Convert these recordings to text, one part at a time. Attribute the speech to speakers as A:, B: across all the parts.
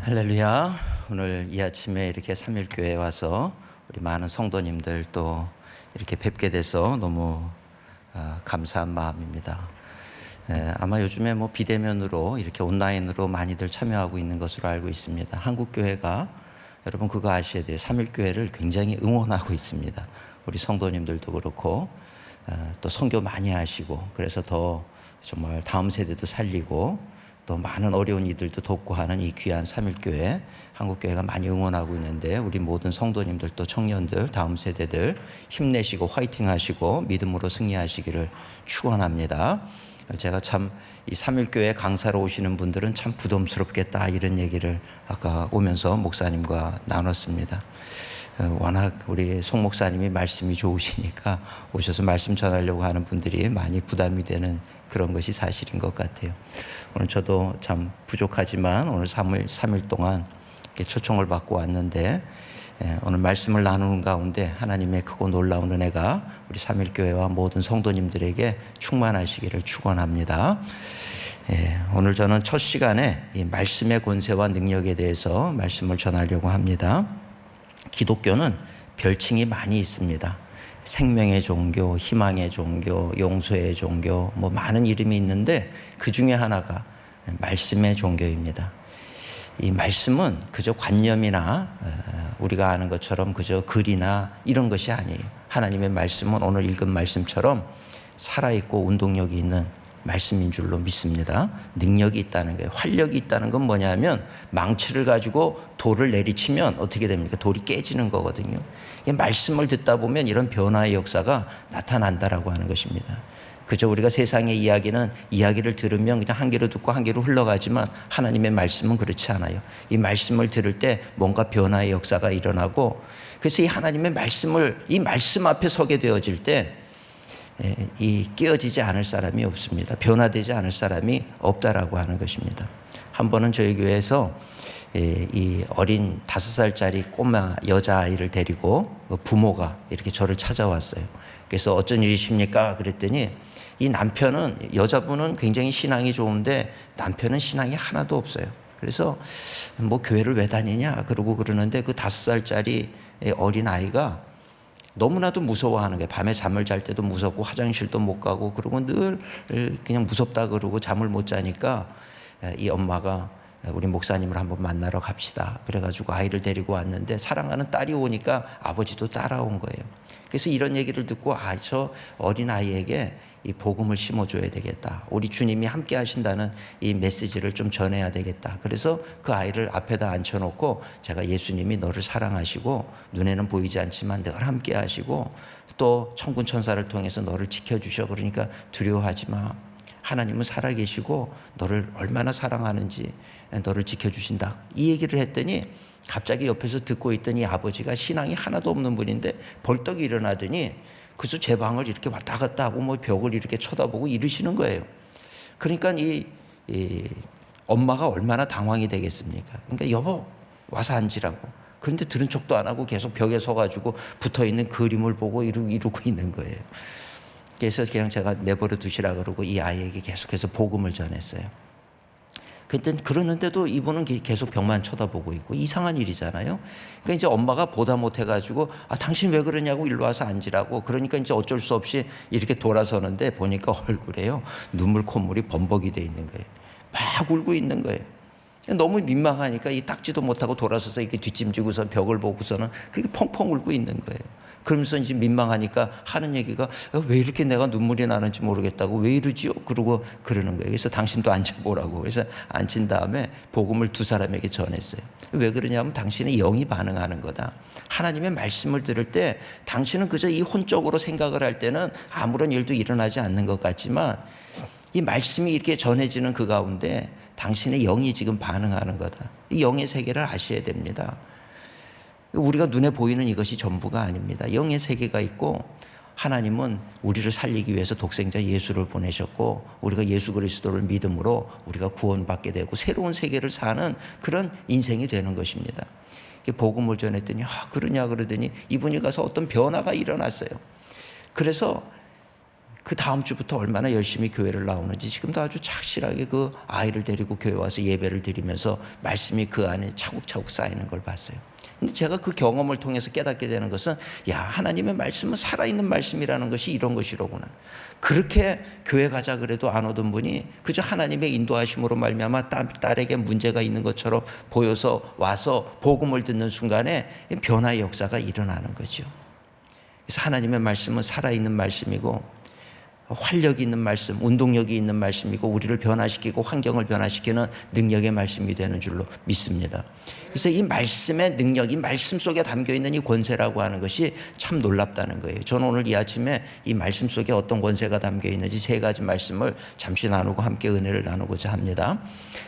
A: 할렐루야. 오늘 이 아침에 이렇게 삼일교회에 와서 우리 많은 성도님들 또 이렇게 뵙게 돼서 너무 감사한 마음입니다. 아마 요즘에 비대면으로 이렇게 온라인으로 많이들 참여하고 있는 것으로 알고 있습니다. 한국교회가 여러분 그거 아셔야 돼요. 삼일교회를 굉장히 응원하고 있습니다. 우리 성도님들도 그렇고 또 선교 많이 하시고 그래서 더 정말 다음 세대도 살리고 또 많은 어려운 이들도 돕고 하는 이 귀한 삼일교회 한국교회가 많이 응원하고 있는데 우리 모든 성도님들 또 청년들 다음 세대들 힘내시고 화이팅 하시고 믿음으로 승리하시기를 축원합니다. 제가 참 이 삼일교회 강사로 오시는 분들은 참 부담스럽겠다 이런 얘기를 아까 오면서 목사님과 나눴습니다. 워낙 우리 송 목사님이 말씀이 좋으시니까 오셔서 말씀 전하려고 하는 분들이 많이 부담이 되는 그런 것이 사실인 것 같아요. 오늘 저도 참 부족하지만 오늘 3일 동안 이렇게 초청을 받고 왔는데 오늘 말씀을 나누는 가운데 하나님의 크고 놀라운 은혜가 우리 삼일교회와 모든 성도님들에게 충만하시기를 축원합니다. 오늘 저는 첫 시간에 이 말씀의 권세와 능력에 대해서 말씀을 전하려고 합니다. 기독교는 별칭이 많이 있습니다. 생명의 종교, 희망의 종교, 용서의 종교, 많은 이름이 있는데 그 중에 하나가 말씀의 종교입니다. 이 말씀은 그저 관념이나 우리가 아는 것처럼 그저 글이나 이런 것이 아니에요. 하나님의 말씀은 오늘 읽은 말씀처럼 살아있고 운동력이 있는 말씀인 줄로 믿습니다. 능력이 있다는 거예요. 활력이 있다는 건 뭐냐면 망치를 가지고 돌을 내리치면 어떻게 됩니까? 돌이 깨지는 거거든요. 말씀을 듣다 보면 이런 변화의 역사가 나타난다라고 하는 것입니다. 그저 우리가 세상의 이야기를 들으면 그냥 한 귀로 듣고 한 귀로 흘러가지만 하나님의 말씀은 그렇지 않아요. 이 말씀을 들을 때 뭔가 변화의 역사가 일어나고 그래서 이 하나님의 말씀을 이 말씀 앞에 서게 되어질 때 이 깨어지지 않을 사람이 없습니다. 변화되지 않을 사람이 없다라고 하는 것입니다. 한 번은 저희 교회에서 이 어린 5살짜리 꼬마 여자아이를 데리고 부모가 이렇게 저를 찾아왔어요. 그래서 어쩐 일이십니까? 그랬더니 이 남편은 여자분은 굉장히 신앙이 좋은데 남편은 신앙이 하나도 없어요. 그래서 교회를 왜 다니냐 그러고 그러는데 그 5살짜리 어린 아이가 너무나도 무서워하는 거예요. 밤에 잠을 잘 때도 무섭고 화장실도 못 가고 그러고 늘 그냥 무섭다 그러고 잠을 못 자니까 이 엄마가 우리 목사님을 한번 만나러 갑시다. 그래가지고 아이를 데리고 왔는데 사랑하는 딸이 오니까 아버지도 따라온 거예요. 그래서 이런 얘기를 듣고 저 어린 아이에게 이 복음을 심어줘야 되겠다. 우리 주님이 함께 하신다는 이 메시지를 좀 전해야 되겠다. 그래서 그 아이를 앞에다 앉혀놓고 제가 예수님이 너를 사랑하시고 눈에는 보이지 않지만 늘 함께 하시고 또 천군 천사를 통해서 너를 지켜주셔. 그러니까 두려워하지 마. 하나님은 살아계시고 너를 얼마나 사랑하는지 너를 지켜주신다. 이 얘기를 했더니 갑자기 옆에서 듣고 있더니 아버지가 신앙이 하나도 없는 분인데 벌떡 일어나더니 그래서 제 방을 이렇게 왔다 갔다 하고 벽을 이렇게 쳐다보고 이러시는 거예요. 그러니까 이 엄마가 얼마나 당황이 되겠습니까? 그러니까 여보 와서 앉으라고. 그런데 들은 척도 안 하고 계속 벽에 서가지고 붙어있는 그림을 보고 이러고 있는 거예요. 그래서 그냥 제가 내버려 두시라 그러고 이 아이에게 계속해서 복음을 전했어요. 그러는데도 이분은 계속 벽만 쳐다보고 있고 이상한 일이잖아요. 그러니까 이제 엄마가 보다 못해가지고 당신 왜 그러냐고 일로 와서 앉으라고. 그러니까 이제 어쩔 수 없이 이렇게 돌아서는데 보니까 얼굴에요 눈물 콧물이 범벅이 돼 있는 거예요. 막 울고 있는 거예요. 너무 민망하니까 이 닦지도 못하고 돌아서서 이렇게 뒷짐지고서 벽을 보고서는 그게 펑펑 울고 있는 거예요. 그러면서 이제 민망하니까 하는 얘기가 왜 이렇게 내가 눈물이 나는지 모르겠다고 왜 이러지요? 그러고 그러는 거예요. 그래서 당신도 앉아보라고. 그래서 앉힌 다음에 복음을 2사람에게 전했어요. 왜 그러냐면 당신의 영이 반응하는 거다. 하나님의 말씀을 들을 때 당신은 그저 이 혼적으로 생각을 할 때는 아무런 일도 일어나지 않는 것 같지만 이 말씀이 이렇게 전해지는 그 가운데 당신의 영이 지금 반응하는 거다. 이 영의 세계를 아셔야 됩니다. 우리가 눈에 보이는 이것이 전부가 아닙니다. 영의 세계가 있고 하나님은 우리를 살리기 위해서 독생자 예수를 보내셨고 우리가 예수 그리스도를 믿음으로 우리가 구원받게 되고 새로운 세계를 사는 그런 인생이 되는 것입니다. 복음을 전했더니 그러냐 그러더니 이분이 가서 어떤 변화가 일어났어요. 그래서 그 다음 주부터 얼마나 열심히 교회를 나오는지 지금도 아주 착실하게 그 아이를 데리고 교회 와서 예배를 드리면서 말씀이 그 안에 차곡차곡 쌓이는 걸 봤어요. 근데 제가 그 경험을 통해서 깨닫게 되는 것은 하나님의 말씀은 살아있는 말씀이라는 것이 이런 것이로구나. 그렇게 교회 가자 그래도 안 오던 분이 그저 하나님의 인도하심으로 말미암아 딸에게 문제가 있는 것처럼 보여서 와서 복음을 듣는 순간에 변화의 역사가 일어나는 거죠. 그래서 하나님의 말씀은 살아있는 말씀이고 활력이 있는 말씀, 운동력이 있는 말씀이고 우리를 변화시키고 환경을 변화시키는 능력의 말씀이 되는 줄로 믿습니다. 그래서 이 말씀의 능력, 이 말씀 속에 담겨있는 이 권세라고 하는 것이 참 놀랍다는 거예요. 저는 오늘 이 아침에 이 말씀 속에 어떤 권세가 담겨있는지 세 가지 말씀을 잠시 나누고 함께 은혜를 나누고자 합니다.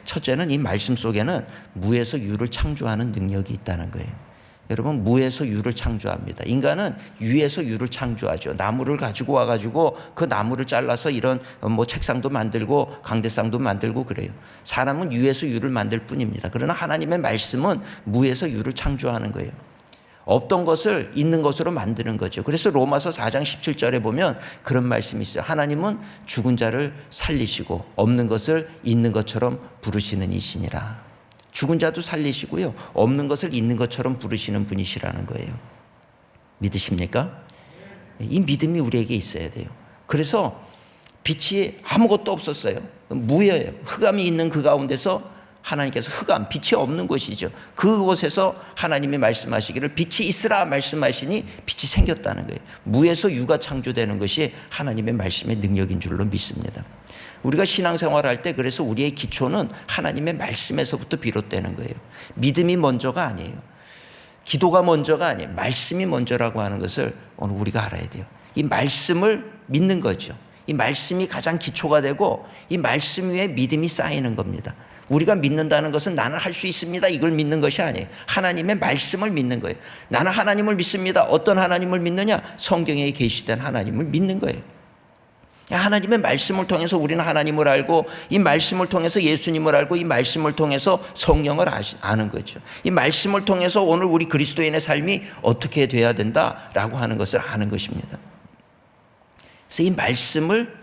A: 첫째는 이 말씀 속에는 무에서 유를 창조하는 능력이 있다는 거예요. 여러분, 무에서 유를 창조합니다. 인간은 유에서 유를 창조하죠. 나무를 가지고 와가지고 그 나무를 잘라서 이런 책상도 만들고 강대상도 만들고 그래요. 사람은 유에서 유를 만들 뿐입니다. 그러나 하나님의 말씀은 무에서 유를 창조하는 거예요. 없던 것을 있는 것으로 만드는 거죠. 그래서 로마서 4장 17절에 보면 그런 말씀이 있어요. 하나님은 죽은 자를 살리시고 없는 것을 있는 것처럼 부르시는 이시니라. 죽은 자도 살리시고요, 없는 것을 있는 것처럼 부르시는 분이시라는 거예요. 믿으십니까? 이 믿음이 우리에게 있어야 돼요. 그래서 빛이 아무것도 없었어요. 무예요. 흑암이 있는 그 가운데서 하나님께서 흑암, 빛이 없는 곳이죠. 그곳에서 하나님이 말씀하시기를 빛이 있으라 말씀하시니 빛이 생겼다는 거예요. 무에서 유가 창조되는 것이 하나님의 말씀의 능력인 줄로 믿습니다. 우리가 신앙생활할 때 그래서 우리의 기초는 하나님의 말씀에서부터 비롯되는 거예요. 믿음이 먼저가 아니에요. 기도가 먼저가 아니에요. 말씀이 먼저라고 하는 것을 오늘 우리가 알아야 돼요. 이 말씀을 믿는 거죠. 이 말씀이 가장 기초가 되고 이 말씀 위에 믿음이 쌓이는 겁니다. 우리가 믿는다는 것은 나는 할 수 있습니다, 이걸 믿는 것이 아니에요. 하나님의 말씀을 믿는 거예요. 나는 하나님을 믿습니다. 어떤 하나님을 믿느냐? 성경에 계시된 하나님을 믿는 거예요. 하나님의 말씀을 통해서 우리는 하나님을 알고 이 말씀을 통해서 예수님을 알고 이 말씀을 통해서 성령을 아는 거죠. 이 말씀을 통해서 오늘 우리 그리스도인의 삶이 어떻게 돼야 된다라고 하는 것을 아는 것입니다. 그래서 이 말씀을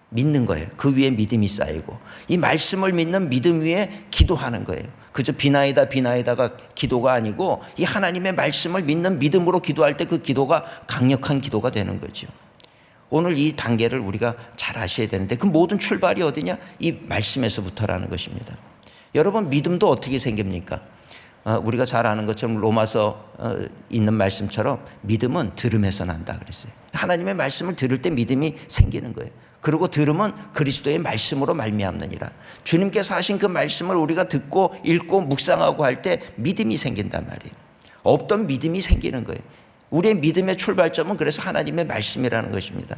A: 믿는 거예요. 그 위에 믿음이 쌓이고 이 말씀을 믿는 믿음 위에 기도하는 거예요. 그저 비나이다가 기도가 아니고 이 하나님의 말씀을 믿는 믿음으로 기도할 때 그 기도가 강력한 기도가 되는 거죠. 오늘 이 단계를 우리가 잘 아셔야 되는데 그 모든 출발이 어디냐? 이 말씀에서부터라는 것입니다. 여러분, 믿음도 어떻게 생깁니까? 우리가 잘 아는 것처럼 로마서 있는 말씀처럼 믿음은 들음에서 난다 그랬어요. 하나님의 말씀을 들을 때 믿음이 생기는 거예요. 그리고 들음은 그리스도의 말씀으로 말미암느니라. 주님께서 하신 그 말씀을 우리가 듣고 읽고 묵상하고 할 때 믿음이 생긴단 말이에요. 없던 믿음이 생기는 거예요. 우리의 믿음의 출발점은 그래서 하나님의 말씀이라는 것입니다.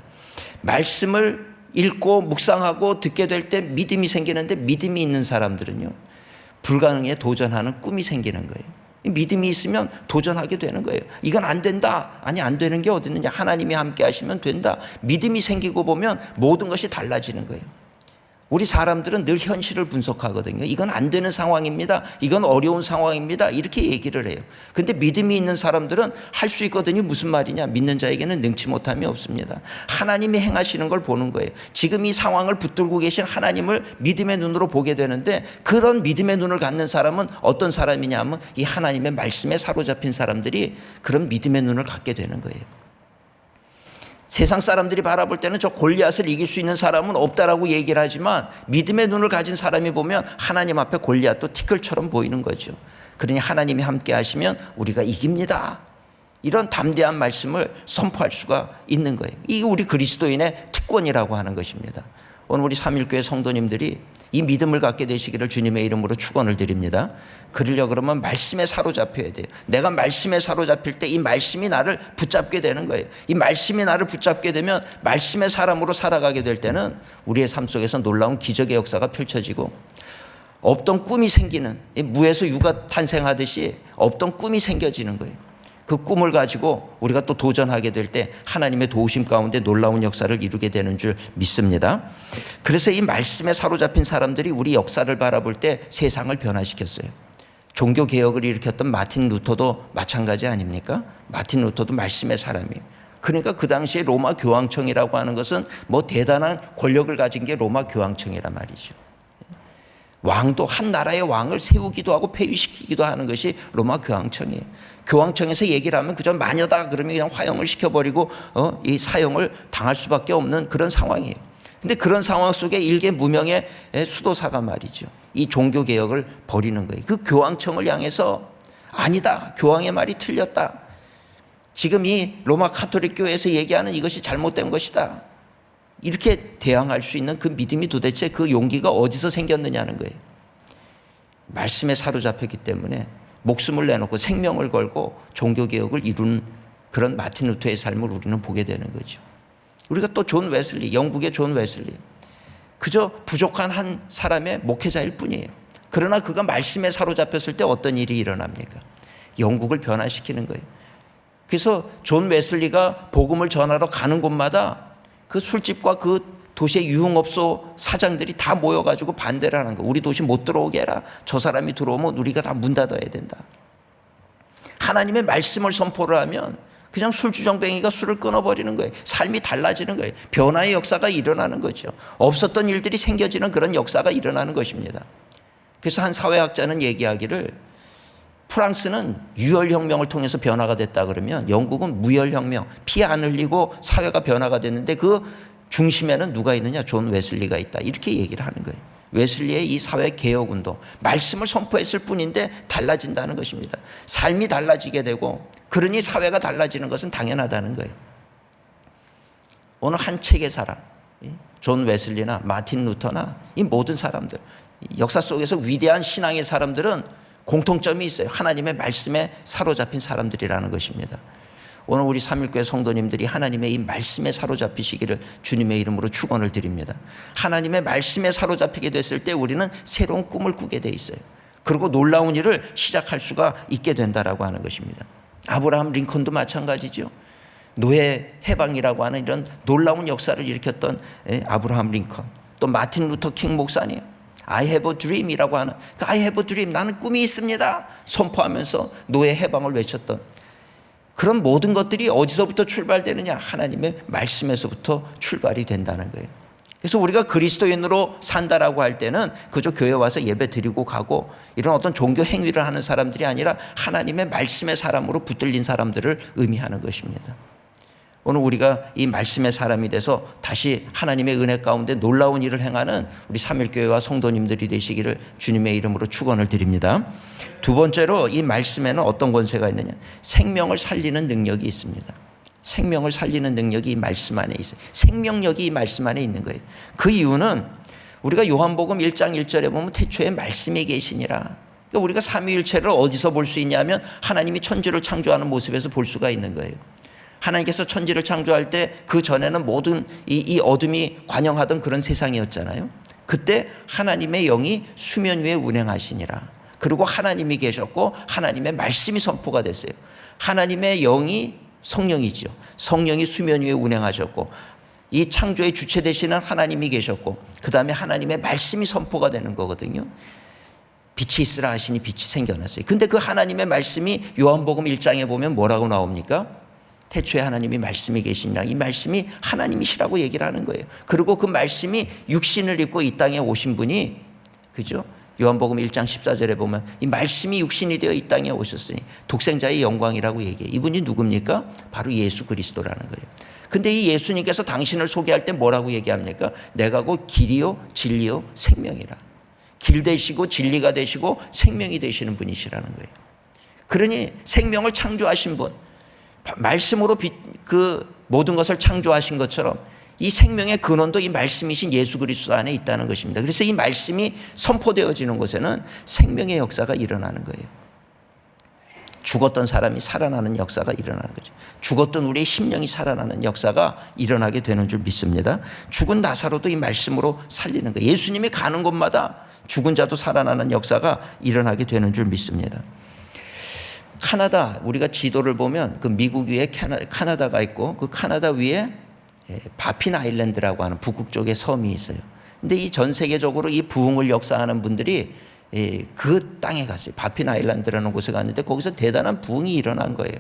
A: 말씀을 읽고 묵상하고 듣게 될 때 믿음이 생기는데 믿음이 있는 사람들은요, 불가능에 도전하는 꿈이 생기는 거예요. 믿음이 있으면 도전하게 되는 거예요. 이건 안 된다. 아니, 안 되는 게 어디 있느냐. 하나님이 함께 하시면 된다. 믿음이 생기고 보면 모든 것이 달라지는 거예요. 우리 사람들은 늘 현실을 분석하거든요. 이건 안 되는 상황입니다. 이건 어려운 상황입니다. 이렇게 얘기를 해요. 근데 믿음이 있는 사람들은 할 수 있거든요. 무슨 말이냐? 믿는 자에게는 능치 못함이 없습니다. 하나님이 행하시는 걸 보는 거예요. 지금 이 상황을 붙들고 계신 하나님을 믿음의 눈으로 보게 되는데 그런 믿음의 눈을 갖는 사람은 어떤 사람이냐 하면 이 하나님의 말씀에 사로잡힌 사람들이 그런 믿음의 눈을 갖게 되는 거예요. 세상 사람들이 바라볼 때는 저 골리앗을 이길 수 있는 사람은 없다라고 얘기를 하지만 믿음의 눈을 가진 사람이 보면 하나님 앞에 골리앗도 티끌처럼 보이는 거죠. 그러니 하나님이 함께 하시면 우리가 이깁니다. 이런 담대한 말씀을 선포할 수가 있는 거예요. 이게 우리 그리스도인의 특권이라고 하는 것입니다. 오늘 우리 삼일교회 성도님들이 이 믿음을 갖게 되시기를 주님의 이름으로 축원을 드립니다. 그러려 그러면 말씀에 사로잡혀야 돼요. 내가 말씀에 사로잡힐 때 이 말씀이 나를 붙잡게 되는 거예요. 이 말씀이 나를 붙잡게 되면 말씀의 사람으로 살아가게 될 때는 우리의 삶 속에서 놀라운 기적의 역사가 펼쳐지고 없던 꿈이 생기는, 무에서 유가 탄생하듯이 없던 꿈이 생겨지는 거예요. 그 꿈을 가지고 우리가 또 도전하게 될 때 하나님의 도우심 가운데 놀라운 역사를 이루게 되는 줄 믿습니다. 그래서 이 말씀에 사로잡힌 사람들이 우리 역사를 바라볼 때 세상을 변화시켰어요. 종교개혁을 일으켰던 마틴 루터도 마찬가지 아닙니까? 마틴 루터도 말씀의 사람이에요. 그러니까 그 당시에 로마 교황청이라고 하는 것은 뭐 대단한 권력을 가진 게 로마 교황청이란 말이죠. 왕도 한 나라의 왕을 세우기도 하고 폐위시키기도 하는 것이 로마 교황청이에요. 교황청에서 얘기를 하면 그저 마녀다 그러면 그냥 화형을 시켜버리고 이 사형을 당할 수밖에 없는 그런 상황이에요. 근데 그런 상황 속에 일개 무명의 수도사가 말이죠, 이 종교개혁을 벌이는 거예요. 그 교황청을 향해서 아니다, 교황의 말이 틀렸다, 지금 이 로마 가톨릭 교회에서 얘기하는 이것이 잘못된 것이다, 이렇게 대항할 수 있는 그 믿음이 도대체 그 용기가 어디서 생겼느냐는 거예요. 말씀에 사로잡혔기 때문에 목숨을 내놓고 생명을 걸고 종교개혁을 이룬 그런 마틴 루터의 삶을 우리는 보게 되는 거죠. 우리가 또 존 웨슬리, 영국의 존 웨슬리, 그저 부족한 한 사람의 목회자일 뿐이에요. 그러나 그가 말씀에 사로잡혔을 때 어떤 일이 일어납니까? 영국을 변화시키는 거예요. 그래서 존 웨슬리가 복음을 전하러 가는 곳마다 그 술집과 그 도시의 유흥업소 사장들이 다 모여가지고 반대를 하는 거예요. 우리 도시 못 들어오게 해라. 저 사람이 들어오면 우리가 다 문 닫아야 된다. 하나님의 말씀을 선포를 하면 그냥 술주정뱅이가 술을 끊어버리는 거예요. 삶이 달라지는 거예요. 변화의 역사가 일어나는 거죠. 없었던 일들이 생겨지는 그런 역사가 일어나는 것입니다. 그래서 한 사회학자는 얘기하기를, 프랑스는 유혈혁명을 통해서 변화가 됐다 그러면 영국은 무혈혁명, 피 안 흘리고 사회가 변화가 됐는데 그 중심에는 누가 있느냐? 존 웨슬리가 있다, 이렇게 얘기를 하는 거예요. 웨슬리의 이 사회 개혁운동, 말씀을 선포했을 뿐인데 달라진다는 것입니다. 삶이 달라지게 되고 그러니 사회가 달라지는 것은 당연하다는 거예요. 오늘 한 책의 사람, 존 웨슬리나 마틴 루터나 이 모든 사람들, 역사 속에서 위대한 신앙의 사람들은 공통점이 있어요. 하나님의 말씀에 사로잡힌 사람들이라는 것입니다. 오늘 우리 삼일교회 성도님들이 하나님의 이 말씀에 사로잡히시기를 주님의 이름으로 축원을 드립니다. 하나님의 말씀에 사로잡히게 됐을 때 우리는 새로운 꿈을 꾸게 돼 있어요. 그리고 놀라운 일을 시작할 수가 있게 된다라고 하는 것입니다. 아브라함 링컨도 마찬가지죠. 노예 해방이라고 하는 이런 놀라운 역사를 일으켰던 아브라함 링컨, 또 마틴 루터 킹 목사님, I have a dream이라고 하는, I have a dream, 나는 꿈이 있습니다 선포하면서 노예 해방을 외쳤던 그런 모든 것들이 어디서부터 출발되느냐? 하나님의 말씀에서부터 출발이 된다는 거예요. 그래서 우리가 그리스도인으로 산다라고 할 때는 그저 교회 와서 예배 드리고 가고 이런 어떤 종교 행위를 하는 사람들이 아니라 하나님의 말씀의 사람으로 붙들린 사람들을 의미하는 것입니다. 오늘 우리가 이 말씀의 사람이 돼서 다시 하나님의 은혜 가운데 놀라운 일을 행하는 우리 삼일교회와 성도님들이 되시기를 주님의 이름으로 축원을 드립니다. 두 번째로 이 말씀에는 어떤 권세가 있느냐? 생명을 살리는 능력이 있습니다. 생명을 살리는 능력이 이 말씀 안에 있어요. 생명력이 이 말씀 안에 있는 거예요. 그 이유는 우리가 요한복음 1장 1절에 보면 태초에 말씀이 계시니라. 그러니까 우리가 삼위일체를 어디서 볼 수 있냐면 하나님이 천지를 창조하는 모습에서 볼 수가 있는 거예요. 하나님께서 천지를 창조할 때 그 전에는 모든 이 어둠이 관영하던 그런 세상이었잖아요. 그때 하나님의 영이 수면 위에 운행하시니라. 그리고 하나님이 계셨고 하나님의 말씀이 선포가 됐어요. 하나님의 영이 성령이죠. 성령이 수면 위에 운행하셨고 이 창조의 주체 되시는 하나님이 계셨고 그 다음에 하나님의 말씀이 선포가 되는 거거든요. 빛이 있으라 하시니 빛이 생겨났어요. 근데 그 하나님의 말씀이 요한복음 1장에 보면 뭐라고 나옵니까? 태초에 하나님이 말씀이 계시니라. 이 말씀이 하나님이시라고 얘기를 하는 거예요. 그리고 그 말씀이 육신을 입고 이 땅에 오신 분이, 그죠? 요한복음 1장 14절에 보면 이 말씀이 육신이 되어 이 땅에 오셨으니 독생자의 영광이라고 얘기해요. 이분이 누굽니까? 바로 예수 그리스도라는 거예요. 근데 이 예수님께서 당신을 소개할 때 뭐라고 얘기합니까? 내가 곧 길이요 진리요 생명이라. 길 되시고 진리가 되시고 생명이 되시는 분이시라는 거예요. 그러니 생명을 창조하신 분, 말씀으로 그 모든 것을 창조하신 것처럼 이 생명의 근원도 이 말씀이신 예수 그리스도 안에 있다는 것입니다. 그래서 이 말씀이 선포되어지는 곳에는 생명의 역사가 일어나는 거예요. 죽었던 사람이 살아나는 역사가 일어나는 거죠. 죽었던 우리의 심령이 살아나는 역사가 일어나게 되는 줄 믿습니다. 죽은 나사로도 이 말씀으로 살리는 거예요. 예수님이 가는 곳마다 죽은 자도 살아나는 역사가 일어나게 되는 줄 믿습니다. 카나다, 우리가 지도를 보면 그 미국 위에 카나다가 있고 그 카나다 위에 바핀 아일랜드라고 하는 북극 쪽에 섬이 있어요. 근데 이 전 세계적으로 이 부흥을 역사하는 분들이 그 땅에 갔어요. 바핀 아일랜드라는 곳에 갔는데 거기서 대단한 부흥이 일어난 거예요.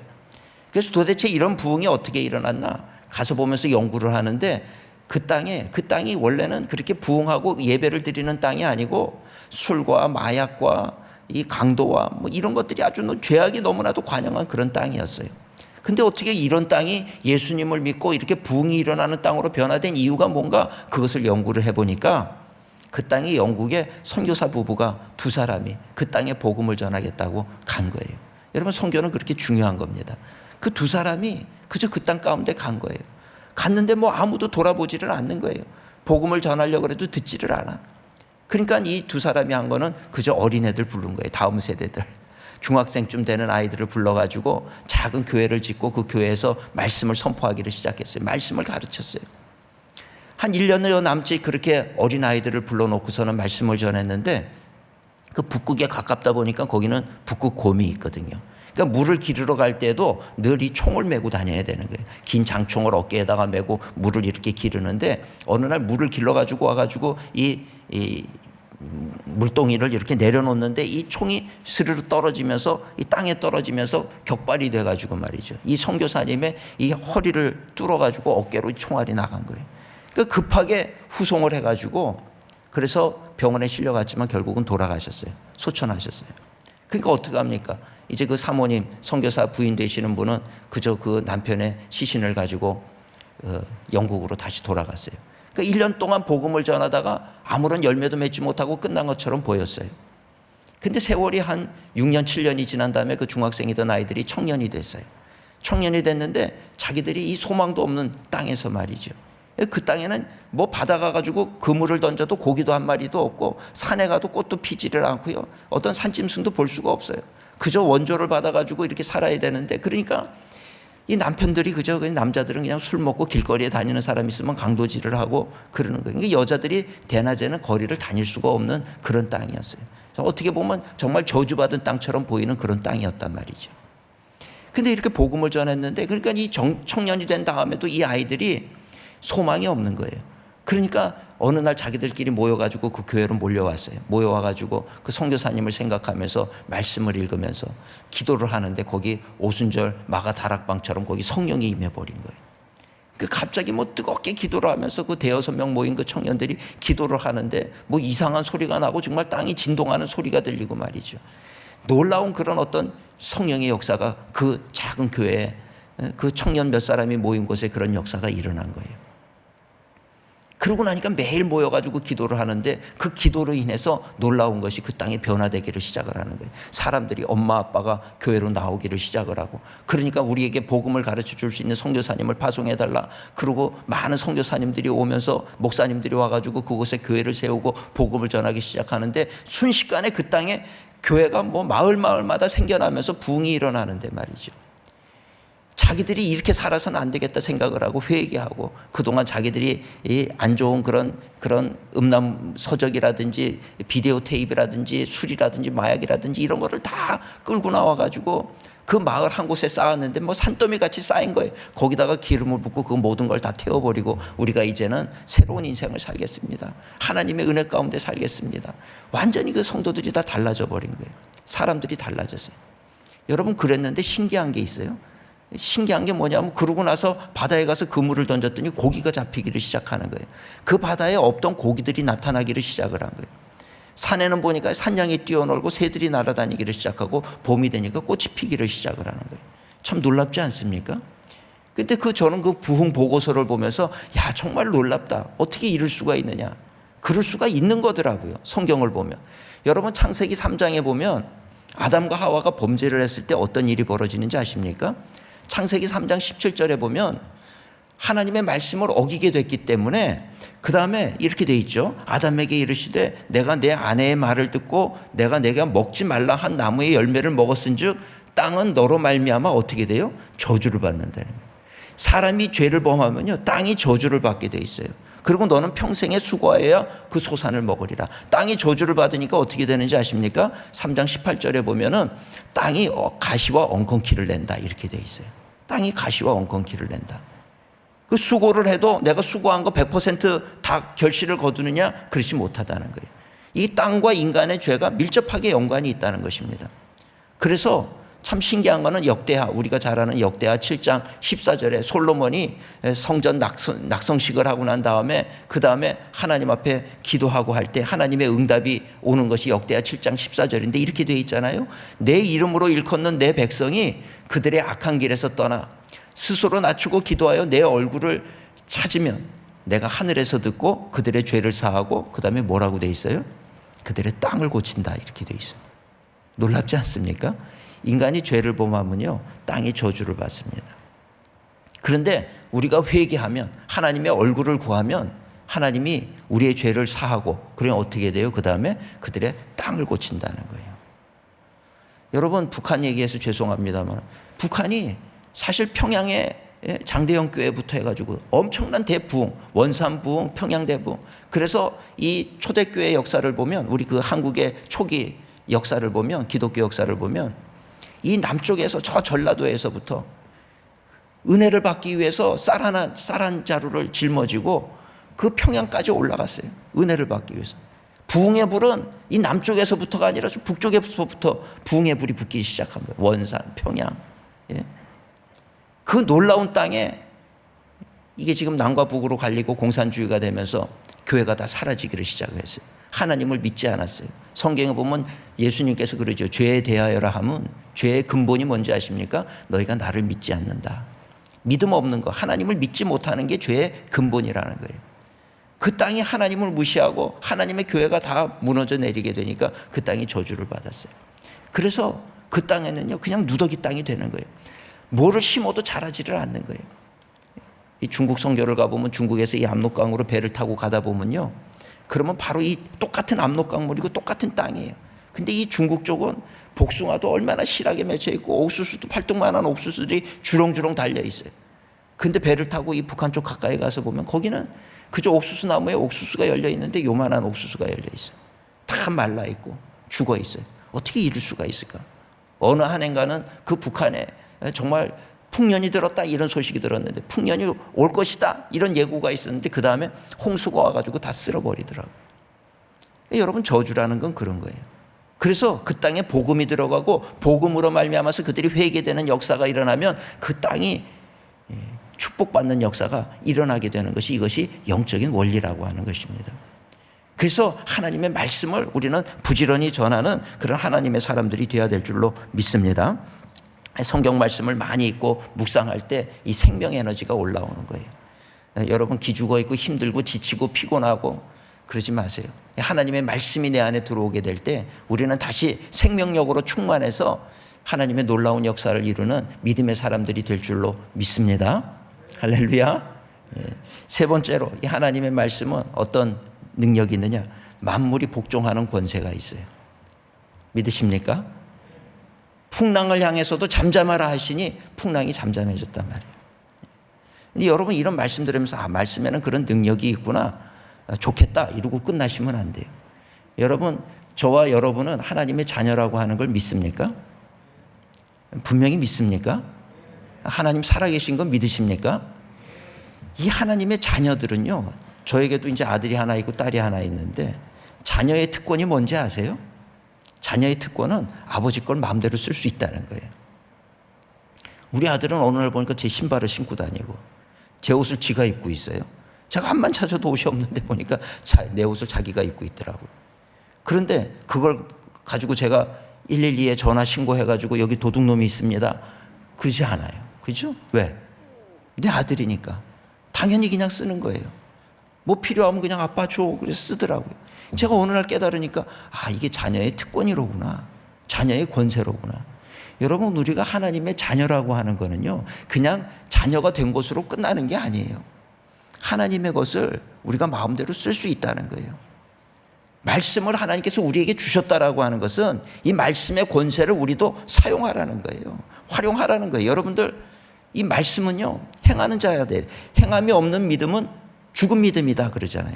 A: 그래서 도대체 이런 부흥이 어떻게 일어났나 가서 보면서 연구를 하는데 그 땅이 원래는 그렇게 부흥하고 예배를 드리는 땅이 아니고 술과 마약과 이 강도와 뭐 이런 것들이 아주 죄악이 너무나도 관영한 그런 땅이었어요. 근데 어떻게 이런 땅이 예수님을 믿고 이렇게 부흥이 일어나는 땅으로 변화된 이유가 뭔가, 그것을 연구를 해보니까 그 땅이 영국의 선교사 부부가 두 사람이 그 땅에 복음을 전하겠다고 간 거예요. 여러분, 선교는 그렇게 중요한 겁니다. 그 두 사람이 그저 그 땅 가운데 간 거예요. 갔는데 뭐 아무도 돌아보지를 않는 거예요. 복음을 전하려고 해도 듣지를 않아. 그러니까 이 두 사람이 한 거는 그저 어린애들 부른 거예요. 다음 세대들. 중학생쯤 되는 아이들을 불러가지고 작은 교회를 짓고 그 교회에서 말씀을 선포하기를 시작했어요. 말씀을 가르쳤어요. 한 1년여 남짓 그렇게 어린 아이들을 불러놓고서는 말씀을 전했는데, 그 북극에 가깝다 보니까 거기는 북극 곰이 있거든요. 그러니까 물을 기르러 갈 때도 늘 이 총을 메고 다녀야 되는 거예요. 긴 장총을 어깨에다가 메고 물을 이렇게 기르는데, 어느 날 물을 길러가지고 와가지고 이 물동이를 이렇게 내려놓는데 이 총이 스르르 떨어지면서 이 땅에 떨어지면서 격발이 돼가지고 말이죠. 이 선교사님의 이 허리를 뚫어가지고 어깨로 총알이 나간 거예요. 그러니까 급하게 후송을 해가지고 그래서 병원에 실려갔지만 결국은 돌아가셨어요. 소천하셨어요. 그러니까 어떻게 합니까? 이제 그 사모님, 선교사 부인 되시는 분은 그저 그 남편의 시신을 가지고 영국으로 다시 돌아갔어요. 그러니까 1년 동안 복음을 전하다가 아무런 열매도 맺지 못하고 끝난 것처럼 보였어요. 근데 세월이 한 6년, 7년이 지난 다음에 그 중학생이던 아이들이 청년이 됐어요. 청년이 됐는데 자기들이 이 소망도 없는 땅에서 말이죠. 그 땅에는 뭐 바다 가가지고 그물을 던져도 고기도 한 마리도 없고, 산에 가도 꽃도 피지를 않고요. 어떤 산짐승도 볼 수가 없어요. 그저 원조를 받아가지고 이렇게 살아야 되는데, 그러니까 이 남편들이 그저 남자들은 그냥 술 먹고 길거리에 다니는 사람 있으면 강도질을 하고 그러는 거예요. 그러니까 여자들이 대낮에는 거리를 다닐 수가 없는 그런 땅이었어요. 어떻게 보면 정말 저주받은 땅처럼 보이는 그런 땅이었단 말이죠. 근데 이렇게 복음을 전했는데, 그러니까 이 청년이 된 다음에도 이 아이들이 소망이 없는 거예요. 그러니까 어느 날 자기들끼리 모여가지고 그 교회로 몰려왔어요. 모여와가지고 그 선교사님을 생각하면서 말씀을 읽으면서 기도를 하는데, 거기 오순절 마가 다락방처럼 거기 성령이 임해버린 거예요. 그 갑자기 뭐 뜨겁게 기도를 하면서 그 대여섯 명 모인 그 청년들이 기도를 하는데 뭐 이상한 소리가 나고 정말 땅이 진동하는 소리가 들리고 말이죠. 놀라운 그런 어떤 성령의 역사가 그 작은 교회에, 그 청년 몇 사람이 모인 곳에 그런 역사가 일어난 거예요. 그러고 나니까 매일 모여가지고 기도를 하는데, 그 기도로 인해서 놀라운 것이 그 땅이 변화되기를 시작을 하는 거예요. 사람들이 엄마 아빠가 교회로 나오기를 시작을 하고, 그러니까 우리에게 복음을 가르쳐 줄 수 있는 선교사님을 파송해달라. 그리고 많은 선교사님들이 오면서 목사님들이 와가지고 그곳에 교회를 세우고 복음을 전하기 시작하는데, 순식간에 그 땅에 교회가 뭐 마을마다 생겨나면서 부흥이 일어나는데 말이죠. 자기들이 이렇게 살아서는 안 되겠다 생각을 하고 회개하고, 그동안 자기들이 안 좋은 그런 음란 서적이라든지 비디오 테이프라든지 술이라든지 마약이라든지 이런 거를 다 끌고 나와가지고 그 마을 한 곳에 쌓았는데 뭐 산더미 같이 쌓인 거예요. 거기다가 기름을 붓고 그 모든 걸 다 태워버리고, 우리가 이제는 새로운 인생을 살겠습니다. 하나님의 은혜 가운데 살겠습니다. 완전히 그 성도들이 다 달라져 버린 거예요. 사람들이 달라졌어요. 여러분, 그랬는데 신기한 게 있어요. 신기한 게 뭐냐면, 그러고 나서 바다에 가서 그물을 던졌더니 고기가 잡히기를 시작하는 거예요. 그 바다에 없던 고기들이 나타나기를 시작을 한 거예요. 산에는 보니까 산양이 뛰어놀고 새들이 날아다니기를 시작하고, 봄이 되니까 꽃이 피기를 시작을 하는 거예요. 참 놀랍지 않습니까? 근데 저는 그 부흥 보고서를 보면서, 야, 정말 놀랍다. 어떻게 이럴 수가 있느냐. 그럴 수가 있는 거더라고요. 성경을 보면. 여러분, 창세기 3장에 보면 아담과 하와가 범죄를 했을 때 어떤 일이 벌어지는지 아십니까? 창세기 3장 17절에 보면 하나님의 말씀을 어기게 됐기 때문에, 그 다음에 이렇게 돼 있죠. 아담에게 이르시되 내가 내 아내의 말을 듣고 내가 내가 먹지 말라 한 나무의 열매를 먹었은즉 땅은 너로 말미암아 어떻게 돼요? 저주를 받는다는 거예요. 사람이 죄를 범하면요, 땅이 저주를 받게 돼 있어요. 그리고 너는 평생에 수고하여야 그 소산을 먹으리라. 땅이 저주를 받으니까 어떻게 되는지 아십니까? 3장 18절에 보면은 땅이 가시와 엉겅퀴를 낸다 이렇게 돼 있어요. 땅이 가시와 엉겅퀴를 낸다. 그 수고를 해도 내가 수고한 거 100% 결실을 거두느냐? 그렇지 못하다는 거예요. 이 땅과 인간의 죄가 밀접하게 연관이 있다는 것입니다. 그래서 참 신기한 거는 역대하, 우리가 잘 아는 역대하 7장 14절에 솔로몬이 성전 낙성식을 하고 난 다음에 그 다음에 하나님 앞에 기도하고 할 때 하나님의 응답이 오는 것이 역대하 7장 14절인데 이렇게 되어 있잖아요. 내 이름으로 일컫는 내 백성이 그들의 악한 길에서 떠나 스스로 낮추고 기도하여 내 얼굴을 찾으면 내가 하늘에서 듣고 그들의 죄를 사하고 그 다음에 뭐라고 되어 있어요? 그들의 땅을 고친다 이렇게 되어 있어요. 놀랍지 않습니까? 인간이 죄를 범하면요 땅이 저주를 받습니다. 그런데 우리가 회개하면 하나님의 얼굴을 구하면 하나님이 우리의 죄를 사하고 그러면 어떻게 돼요? 그 다음에 그들의 땅을 고친다는 거예요. 여러분 북한 얘기해서 죄송합니다만 북한이 사실 평양에 장대영 교회부터 해가지고 엄청난 대부흥, 원산 부흥, 평양 대부흥. 그래서 이 초대교회 역사를 보면 우리 그 한국의 초기 역사를 보면 기독교 역사를 보면 이 남쪽에서 저 전라도에서부터 은혜를 받기 위해서 쌀 한 자루를 짊어지고 그 평양까지 올라갔어요. 은혜를 받기 위해서. 부흥의 불은 이 남쪽에서부터가 아니라 북쪽에서부터 부흥의 불이 붙기 시작한 거예요. 원산, 평양. 예. 그 놀라운 땅에 이게 지금 남과 북으로 갈리고 공산주의가 되면서 교회가 다 사라지기를 시작했어요. 하나님을 믿지 않았어요. 성경에 보면 예수님께서 그러죠. 죄에 대하여라 함은 죄의 근본이 뭔지 아십니까? 너희가 나를 믿지 않는다. 믿음 없는 거, 하나님을 믿지 못하는 게 죄의 근본이라는 거예요. 그 땅이 하나님을 무시하고 하나님의 교회가 다 무너져 내리게 되니까 그 땅이 저주를 받았어요. 그래서 그 땅에는요 그냥 누더기 땅이 되는 거예요. 뭐를 심어도 자라지를 않는 거예요. 이 중국 선교를 가보면 중국에서 이 압록강으로 배를 타고 가다 보면요. 그러면 바로 이 똑같은 압록강물이고 똑같은 땅이에요. 근데 이 중국 쪽은 복숭아도 얼마나 실하게 맺혀 있고 옥수수도 팔뚝만한 옥수수들이 주렁주렁 달려 있어요. 근데 배를 타고 이 북한 쪽 가까이 가서 보면 거기는 그저 옥수수 나무에 옥수수가 열려 있는데 요만한 옥수수가 열려 있어요. 다 말라 있고 죽어 있어요. 어떻게 이럴 수가 있을까? 어느 한 해인가는 그 북한에 정말 풍년이 들었다 이런 소식이 들었는데 풍년이 올 것이다 이런 예고가 있었는데 그 다음에 홍수가 와가지고 다 쓸어버리더라고요. 여러분 저주라는 건 그런 거예요. 그래서 그 땅에 복음이 들어가고 복음으로 말미암아서 그들이 회개되는 역사가 일어나면 그 땅이 축복받는 역사가 일어나게 되는 것이 이것이 영적인 원리라고 하는 것입니다. 그래서 하나님의 말씀을 우리는 부지런히 전하는 그런 하나님의 사람들이 되어야 될 줄로 믿습니다. 성경 말씀을 많이 읽고 묵상할 때 이 생명 에너지가 올라오는 거예요. 여러분 기죽어 있고 힘들고 지치고 피곤하고 그러지 마세요. 하나님의 말씀이 내 안에 들어오게 될 때 우리는 다시 생명력으로 충만해서 하나님의 놀라운 역사를 이루는 믿음의 사람들이 될 줄로 믿습니다. 할렐루야. 세 번째로 이 하나님의 말씀은 어떤 능력이 있느냐? 만물이 복종하는 권세가 있어요. 믿으십니까? 풍랑을 향해서도 잠잠하라 하시니 풍랑이 잠잠해졌단 말이에요. 근데 여러분 이런 말씀 들으면서 말씀에는 그런 능력이 있구나. 좋겠다 이러고 끝나시면 안 돼요. 여러분 저와 여러분은 하나님의 자녀라고 하는 걸 믿습니까? 분명히 믿습니까? 하나님 살아계신 건 믿으십니까? 이 하나님의 자녀들은요 저에게도 이제 아들이 하나 있고 딸이 하나 있는데 자녀의 특권이 뭔지 아세요? 자녀의 특권은 아버지 걸 마음대로 쓸 수 있다는 거예요. 우리 아들은 어느 날 보니까 제 신발을 신고 다니고 제 옷을 지가 입고 있어요. 제가 한만 찾아도 옷이 없는데 보니까 내 옷을 자기가 입고 있더라고요. 그런데 그걸 가지고 제가 112에 전화 신고해가지고 여기 도둑놈이 있습니다. 그러지 않아요. 그죠? 왜? 내 아들이니까. 당연히 그냥 쓰는 거예요. 뭐 필요하면 그냥 아빠 줘. 그래서 쓰더라고요. 제가 어느 날 깨달으니까 이게 자녀의 특권이로구나. 자녀의 권세로구나. 여러분 우리가 하나님의 자녀라고 하는 거는요 그냥 자녀가 된 것으로 끝나는 게 아니에요. 하나님의 것을 우리가 마음대로 쓸 수 있다는 거예요. 말씀을 하나님께서 우리에게 주셨다라고 하는 것은 이 말씀의 권세를 우리도 사용하라는 거예요. 활용하라는 거예요. 여러분들 이 말씀은요 행하는 자야 돼. 행함이 없는 믿음은 죽은 믿음이다 그러잖아요.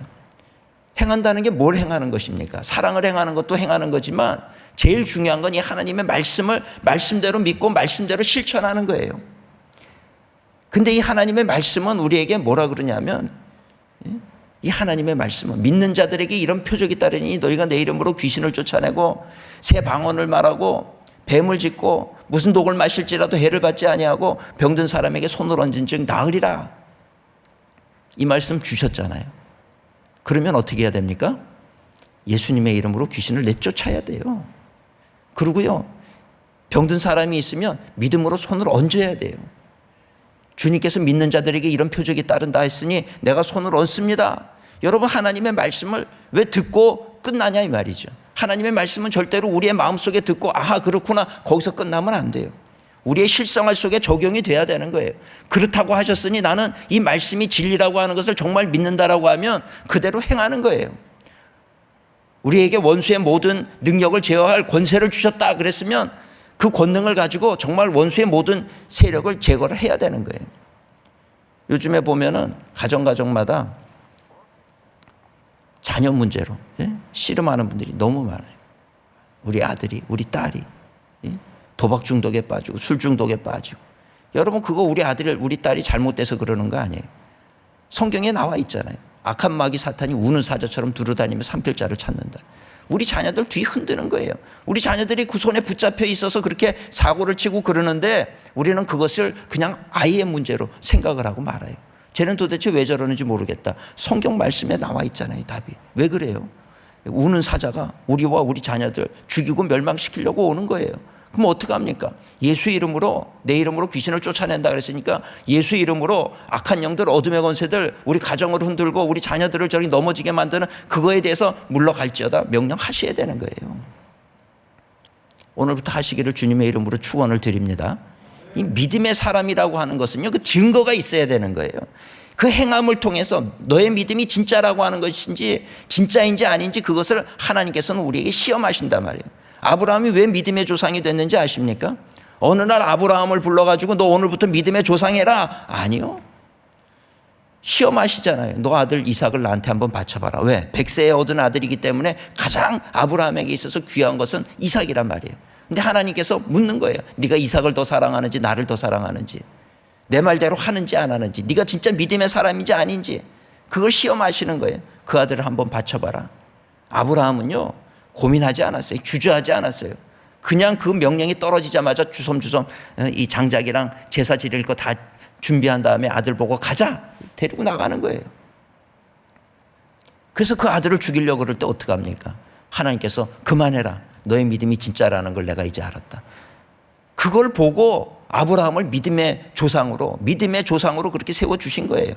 A: 행한다는 게 뭘 행하는 것입니까? 사랑을 행하는 것도 행하는 거지만 제일 중요한 건 이 하나님의 말씀을 말씀대로 믿고 말씀대로 실천하는 거예요. 근데 이 하나님의 말씀은 우리에게 뭐라 그러냐면 이 하나님의 말씀은 믿는 자들에게 이런 표적이 따르니 너희가 내 이름으로 귀신을 쫓아내고 새 방언을 말하고 뱀을 짚고 무슨 독을 마실지라도 해를 받지 아니하고 병든 사람에게 손을 얹은 즉 나으리라. 이 말씀 주셨잖아요. 그러면 어떻게 해야 됩니까? 예수님의 이름으로 귀신을 내쫓아야 돼요. 그리고요, 병든 사람이 있으면 믿음으로 손을 얹어야 돼요. 주님께서 믿는 자들에게 이런 표적이 따른다 했으니 내가 손을 얹습니다. 여러분, 하나님의 말씀을 왜 듣고 끝나냐 이 말이죠. 하나님의 말씀은 절대로 우리의 마음속에 듣고 아하 그렇구나 거기서 끝나면 안 돼요. 우리의 실생활 속에 적용이 돼야 되는 거예요. 그렇다고 하셨으니 나는 이 말씀이 진리라고 하는 것을 정말 믿는다라고 하면 그대로 행하는 거예요. 우리에게 원수의 모든 능력을 제어할 권세를 주셨다 그랬으면 그 권능을 가지고 정말 원수의 모든 세력을 제거를 해야 되는 거예요. 요즘에 보면은 가정마다 자녀 문제로 씨름하는 분들이 너무 많아요. 우리 아들이, 우리 딸이 도박 중독에 빠지고 술 중독에 빠지고. 여러분, 그거 우리 아들, 우리 딸이 잘못돼서 그러는 거 아니에요. 성경에 나와 있잖아요. 악한 마귀 사탄이 우는 사자처럼 두루다니며 산필자를 찾는다. 우리 자녀들 뒤 흔드는 거예요. 우리 자녀들이 그 손에 붙잡혀 있어서 그렇게 사고를 치고 그러는데 우리는 그것을 그냥 아이의 문제로 생각을 하고 말아요. 쟤는 도대체 왜 저러는지 모르겠다. 성경 말씀에 나와 있잖아요, 답이. 왜 그래요? 우는 사자가 우리와 우리 자녀들 죽이고 멸망시키려고 오는 거예요. 그럼 어떡합니까? 예수 이름으로, 내 이름으로 귀신을 쫓아낸다 그랬으니까 예수 이름으로 악한 영들, 어둠의 권세들 우리 가정을 흔들고 우리 자녀들을 저리 넘어지게 만드는 그거에 대해서 물러갈지어다 명령하셔야 되는 거예요. 오늘부터 하시기를 주님의 이름으로 축원을 드립니다. 이 믿음의 사람이라고 하는 것은요, 그 증거가 있어야 되는 거예요. 그 행함을 통해서 너의 믿음이 진짜라고 하는 것인지 진짜인지 아닌지 그것을 하나님께서는 우리에게 시험하신단 말이에요. 아브라함이 왜 믿음의 조상이 됐는지 아십니까? 어느 날 아브라함을 불러가지고 너 오늘부터 믿음의 조상해라. 아니요. 시험하시잖아요. 너 아들 이삭을 나한테 한번 바쳐봐라. 왜? 100세에 얻은 아들이기 때문에 가장 아브라함에게 있어서 귀한 것은 이삭이란 말이에요. 근데 하나님께서 묻는 거예요. 네가 이삭을 더 사랑하는지 나를 더 사랑하는지, 내 말대로 하는지 안 하는지, 네가 진짜 믿음의 사람인지 아닌지 그걸 시험하시는 거예요. 그 아들을 한번 바쳐봐라. 아브라함은요 고민하지 않았어요. 주저하지 않았어요. 그냥 그 명령이 떨어지자마자 주섬주섬 이 장작이랑 제사 지릴 거 다 준비한 다음에 아들 보고 가자 데리고 나가는 거예요. 그래서 그 아들을 죽이려고 그럴 때 어떡합니까? 하나님께서 그만해라. 너의 믿음이 진짜라는 걸 내가 이제 알았다. 그걸 보고 아브라함을 믿음의 조상으로 그렇게 세워주신 거예요.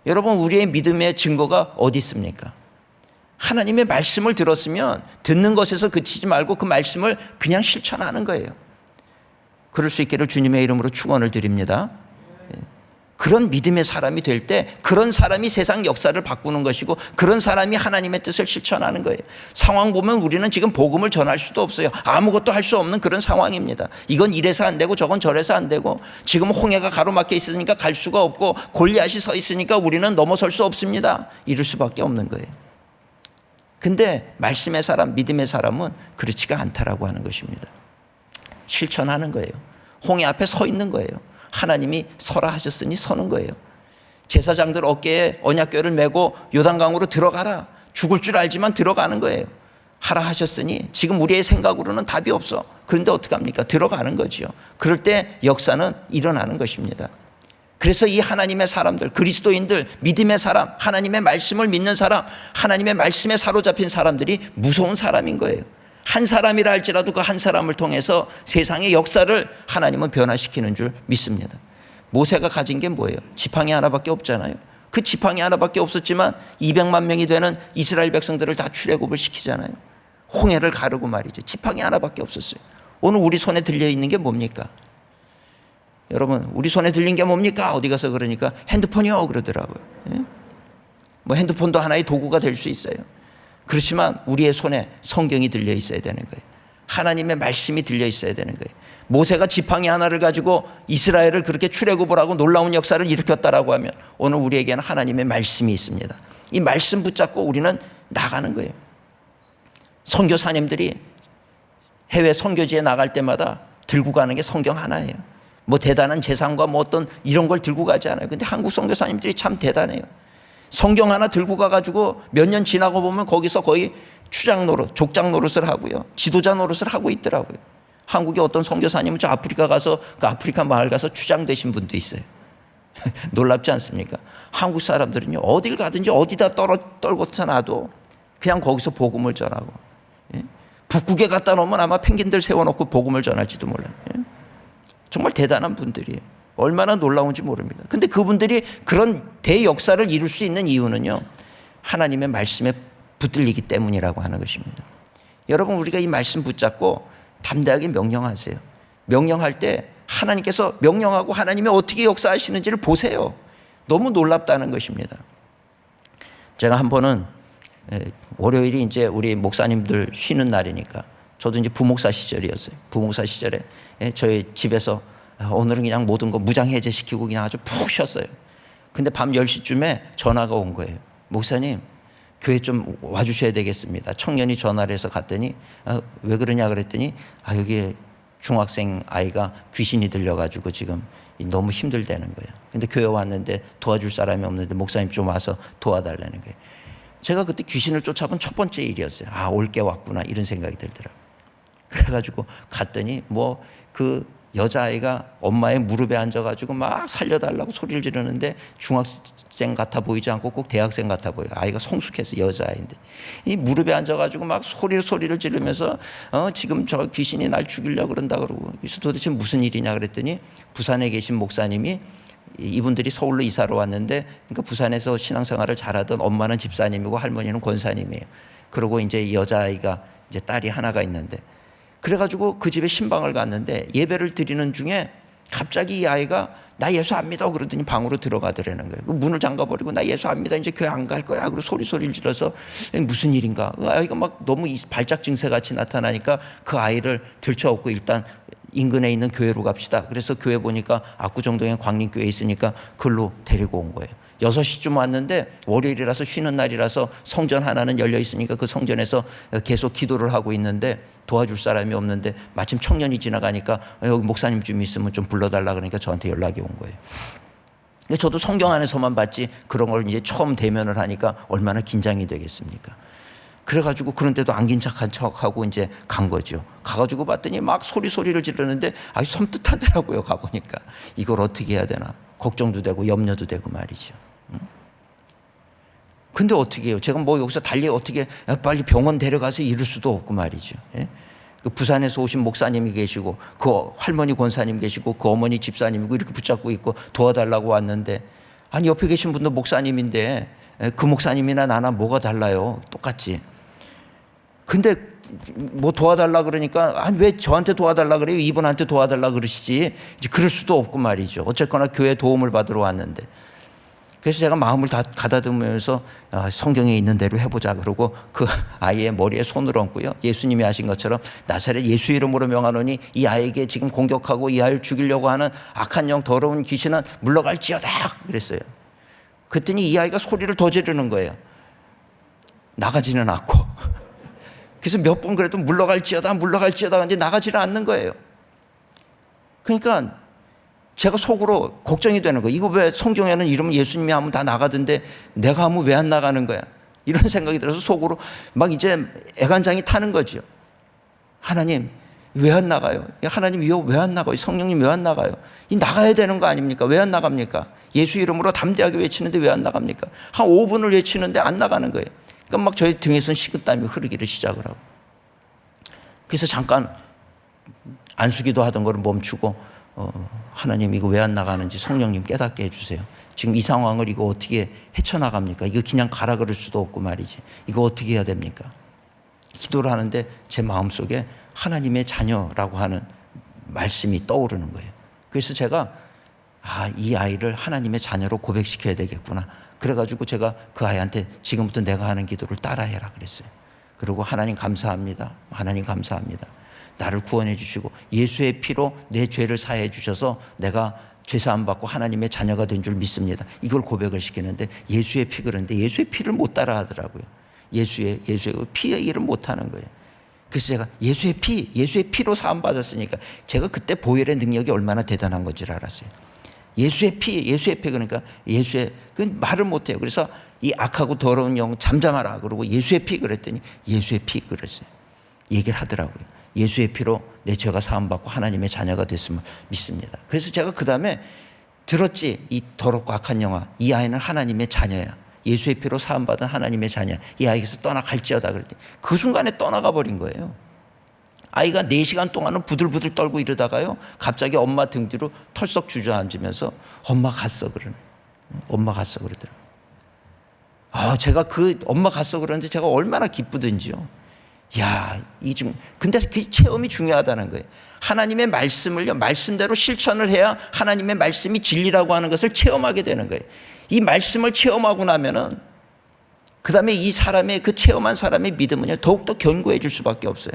A: 여러분, 우리의 믿음의 증거가 어디 있습니까? 하나님의 말씀을 들었으면 듣는 것에서 그치지 말고 그 말씀을 그냥 실천하는 거예요. 그럴 수 있기를 주님의 이름으로 축원을 드립니다. 그런 믿음의 사람이 될 때 그런 사람이 세상 역사를 바꾸는 것이고 그런 사람이 하나님의 뜻을 실천하는 거예요. 상황 보면 우리는 지금 복음을 전할 수도 없어요. 아무것도 할 수 없는 그런 상황입니다. 이건 이래서 안 되고 저건 저래서 안 되고 지금 홍해가 가로막혀 있으니까 갈 수가 없고 골리앗이 서 있으니까 우리는 넘어설 수 없습니다. 이럴 수밖에 없는 거예요. 근데 말씀의 사람, 믿음의 사람은 그렇지가 않다라고 하는 것입니다. 실천하는 거예요. 홍해 앞에 서 있는 거예요. 하나님이 서라 하셨으니 서는 거예요. 제사장들 어깨에 언약궤를 메고 요단강으로 들어가라. 죽을 줄 알지만 들어가는 거예요. 하라 하셨으니 지금 우리의 생각으로는 답이 없어. 그런데 어떡합니까? 들어가는 거지요. 그럴 때 역사는 일어나는 것입니다. 그래서 이 하나님의 사람들, 그리스도인들, 믿음의 사람, 하나님의 말씀을 믿는 사람, 하나님의 말씀에 사로잡힌 사람들이 무서운 사람인 거예요. 한 사람이라 할지라도 그 한 사람을 통해서 세상의 역사를 하나님은 변화시키는 줄 믿습니다. 모세가 가진 게 뭐예요? 지팡이 하나밖에 없잖아요. 그 지팡이 하나밖에 없었지만 200만 명이 되는 이스라엘 백성들을 다 출애굽을 시키잖아요. 홍해를 가르고 말이죠. 지팡이 하나밖에 없었어요. 오늘 우리 손에 들려있는 게 뭡니까? 여러분, 우리 손에 들린 게 뭡니까? 어디 가서 그러니까 핸드폰이요 그러더라고요. 뭐 핸드폰도 하나의 도구가 될 수 있어요. 그렇지만 우리의 손에 성경이 들려 있어야 되는 거예요. 하나님의 말씀이 들려 있어야 되는 거예요. 모세가 지팡이 하나를 가지고 이스라엘을 그렇게 출애굽을 하고 놀라운 역사를 일으켰다라고 하면 오늘 우리에게는 하나님의 말씀이 있습니다. 이 말씀 붙잡고 우리는 나가는 거예요. 선교사님들이 해외 선교지에 나갈 때마다 들고 가는 게 성경 하나예요. 뭐 대단한 재산과 뭐 어떤 이런 걸 들고 가지 않아요. 근데 한국 선교사님들이 참 대단해요. 성경 하나 들고 가가지고 몇 년 지나고 보면 거기서 거의 추장 노릇, 족장 노릇을 하고요. 지도자 노릇을 하고 있더라고요. 한국의 어떤 선교사님은 저 아프리카 가서 그 아프리카 마을 가서 추장되신 분도 있어요. 놀랍지 않습니까? 한국 사람들은요, 어딜 가든지 어디다 떨고서 놔도 그냥 거기서 복음을 전하고, 예? 북극에 갖다 놓으면 아마 펭귄들 세워놓고 복음을 전할지도 몰라요. 예? 정말 대단한 분들이에요. 얼마나 놀라운지 모릅니다. 근데 그분들이 그런 대역사를 이룰 수 있는 이유는요, 하나님의 말씀에 붙들리기 때문이라고 하는 것입니다. 여러분, 우리가 이 말씀 붙잡고 담대하게 명령하세요. 명령할 때 하나님께서 명령하고 하나님이 어떻게 역사하시는지를 보세요. 너무 놀랍다는 것입니다. 제가 한 번은 월요일이 이제 우리 목사님들 쉬는 날이니까 저도 이제 부목사 시절이었어요. 부목사 시절에 저희 집에서 오늘은 그냥 모든 거 무장해제시키고 그냥 아주 푹 쉬었어요. 근데 밤 10시쯤에 전화가 온 거예요. 목사님, 교회 좀 와주셔야 되겠습니다. 청년이 전화를 해서 갔더니 왜 그러냐 그랬더니 여기에 중학생 아이가 귀신이 들려가지고 지금 너무 힘들다는 거예요. 근데 교회 왔는데 도와줄 사람이 없는데 목사님 좀 와서 도와달라는 거예요. 제가 그때 귀신을 쫓아본 첫 번째 일이었어요. 올 게 왔구나 이런 생각이 들더라고요. 그래가지고 갔더니 그 여자아이가 엄마의 무릎에 앉아가지고 막 살려달라고 소리를 지르는데 중학생 같아 보이지 않고 꼭 대학생 같아 보여요. 아이가 성숙해서 여자아이인데 이 무릎에 앉아가지고 막 소리를 지르면서 지금 저 귀신이 날 죽이려고 그런다 그러고, 그래서 도대체 무슨 일이냐 그랬더니 부산에 계신 목사님이, 이분들이 서울로 이사를 왔는데, 그러니까 부산에서 신앙생활을 잘하던 엄마는 집사님이고 할머니는 권사님이에요. 그리고 이제 여자아이가 이제 딸이 하나가 있는데, 그래가지고 그 집에 신방을 갔는데 예배를 드리는 중에 갑자기 이 아이가 나 예수 안 믿어 그러더니 방으로 들어가더라는 거예요. 그 문을 잠가버리고 나 예수 안 믿어 이제 교회 안 갈 거야 그리고 소리를 질러서 무슨 일인가. 그 아이가 막 너무 발작 증세 같이 나타나니까 그 아이를 들쳐업고 일단 인근에 있는 교회로 갑시다. 그래서 교회 보니까 압구정동에 광림교회 있으니까 그걸로 데리고 온 거예요. 6시쯤 왔는데 월요일이라서 쉬는 날이라서 성전 하나는 열려 있으니까 그 성전에서 계속 기도를 하고 있는데 도와줄 사람이 없는데 마침 청년이 지나가니까 여기 목사님 좀 있으면 좀 불러달라 그러니까 저한테 연락이 온 거예요. 저도 성경 안에서만 봤지 그런 걸 이제 처음 대면을 하니까 얼마나 긴장이 되겠습니까? 그래가지고 그런데도 안긴 척한 척하고 이제 간 거죠. 가가지고 봤더니 막 소리를 지르는데 아주 섬뜩하더라고요. 가보니까 이걸 어떻게 해야 되나 걱정도 되고 염려도 되고 말이죠. 근데 어떻게 해요? 제가 여기서 달리 어떻게 빨리 병원 데려가서 이럴 수도 없고 말이죠. 예? 그 부산에서 오신 목사님이 계시고 그 할머니 권사님 계시고 그 어머니 집사님이고 이렇게 붙잡고 있고 도와달라고 왔는데, 아니 옆에 계신 분도 목사님인데 그 목사님이나 나나 뭐가 달라요? 똑같지. 근데 도와달라 그러니까 왜 저한테 도와달라 그래요? 이분한테 도와달라 그러시지. 이제 그럴 수도 없고 말이죠. 어쨌거나 교회 도움을 받으러 왔는데. 그래서 제가 마음을 다 가다듬으면서 성경에 있는 대로 해보자 그러고 그 아이의 머리에 손을 얹고요. 예수님이 하신 것처럼 나사렛 예수 이름으로 명하노니 이 아이에게 지금 공격하고 이 아이를 죽이려고 하는 악한 영 더러운 귀신은 물러갈지어다 그랬어요. 그랬더니 이 아이가 소리를 더 지르는 거예요. 나가지는 않고. 그래서 몇 번 그래도 물러갈지어다 근데 나가지는 않는 거예요. 그러니까 제가 속으로 걱정이 되는 거예요. 이거 왜 성경에는 이러면 예수님이 하면 다 나가던데 내가 하면 왜 안 나가는 거야? 이런 생각이 들어서 속으로 막 이제 애간장이 타는 거죠. 하나님 왜 안 나가요? 하나님 이거 왜 안 나가요? 성령님 왜 안 나가요? 이 나가야 되는 거 아닙니까? 왜 안 나갑니까? 예수 이름으로 담대하게 외치는데 왜 안 나갑니까? 한 5분을 외치는데 안 나가는 거예요. 그러니까 막 저희 등에선 식은땀이 흐르기를 시작을 하고, 그래서 잠깐 안수기도 하던 걸 멈추고 하나님 이거 왜 안 나가는지 성령님 깨닫게 해주세요. 지금 이 상황을 이거 어떻게 헤쳐나갑니까? 이거 그냥 가라 그럴 수도 없고 말이지. 이거 어떻게 해야 됩니까? 기도를 하는데 제 마음속에 하나님의 자녀라고 하는 말씀이 떠오르는 거예요. 그래서 제가 이 아이를 하나님의 자녀로 고백시켜야 되겠구나. 그래가지고 제가 그 아이한테 지금부터 내가 하는 기도를 따라해라 그랬어요. 그리고 하나님 감사합니다. 하나님 감사합니다. 나를 구원해 주시고 예수의 피로 내 죄를 사해 주셔서 내가 죄사함 받고 하나님의 자녀가 된 줄 믿습니다. 이걸 고백을 시키는데 예수의 피 그러는데 예수의 피를 못 따라 하더라고요. 예수의 피 얘기를 못 하는 거예요. 그래서 제가 예수의 피로 사함 받았으니까 제가 그때 보혈의 능력이 얼마나 대단한 건지를 알았어요. 예수의 피 그러니까 그 말을 못 해요. 그래서 이 악하고 더러운 영 잠잠하라 그러고 예수의 피 그랬더니 예수의 피 그랬어요. 얘기를 하더라고요. 예수의 피로 내 죄가 사함받고 하나님의 자녀가 됐음을 믿습니다. 그래서 제가 그 다음에 들었지, 이 더럽고 악한 영화, 이 아이는 하나님의 자녀야. 예수의 피로 사함받은 하나님의 자녀야. 이 아이에게서 떠나갈지어다 그랬더니 그 순간에 떠나가 버린 거예요. 아이가 4시간 동안은 부들부들 떨고 이러다가요, 갑자기 엄마 등 뒤로 털썩 주저앉으면서 엄마 갔어 그러네. 엄마 갔어 그러더라고요. 제가 그 엄마 갔어 그러는데 제가 얼마나 기쁘든지요. 근데 그 체험이 중요하다는 거예요. 하나님의 말씀을요, 말씀대로 실천을 해야 하나님의 말씀이 진리라고 하는 것을 체험하게 되는 거예요. 이 말씀을 체험하고 나면은 그 다음에 이 사람의, 그 체험한 사람의 믿음은요, 더욱더 견고해질 수밖에 없어요.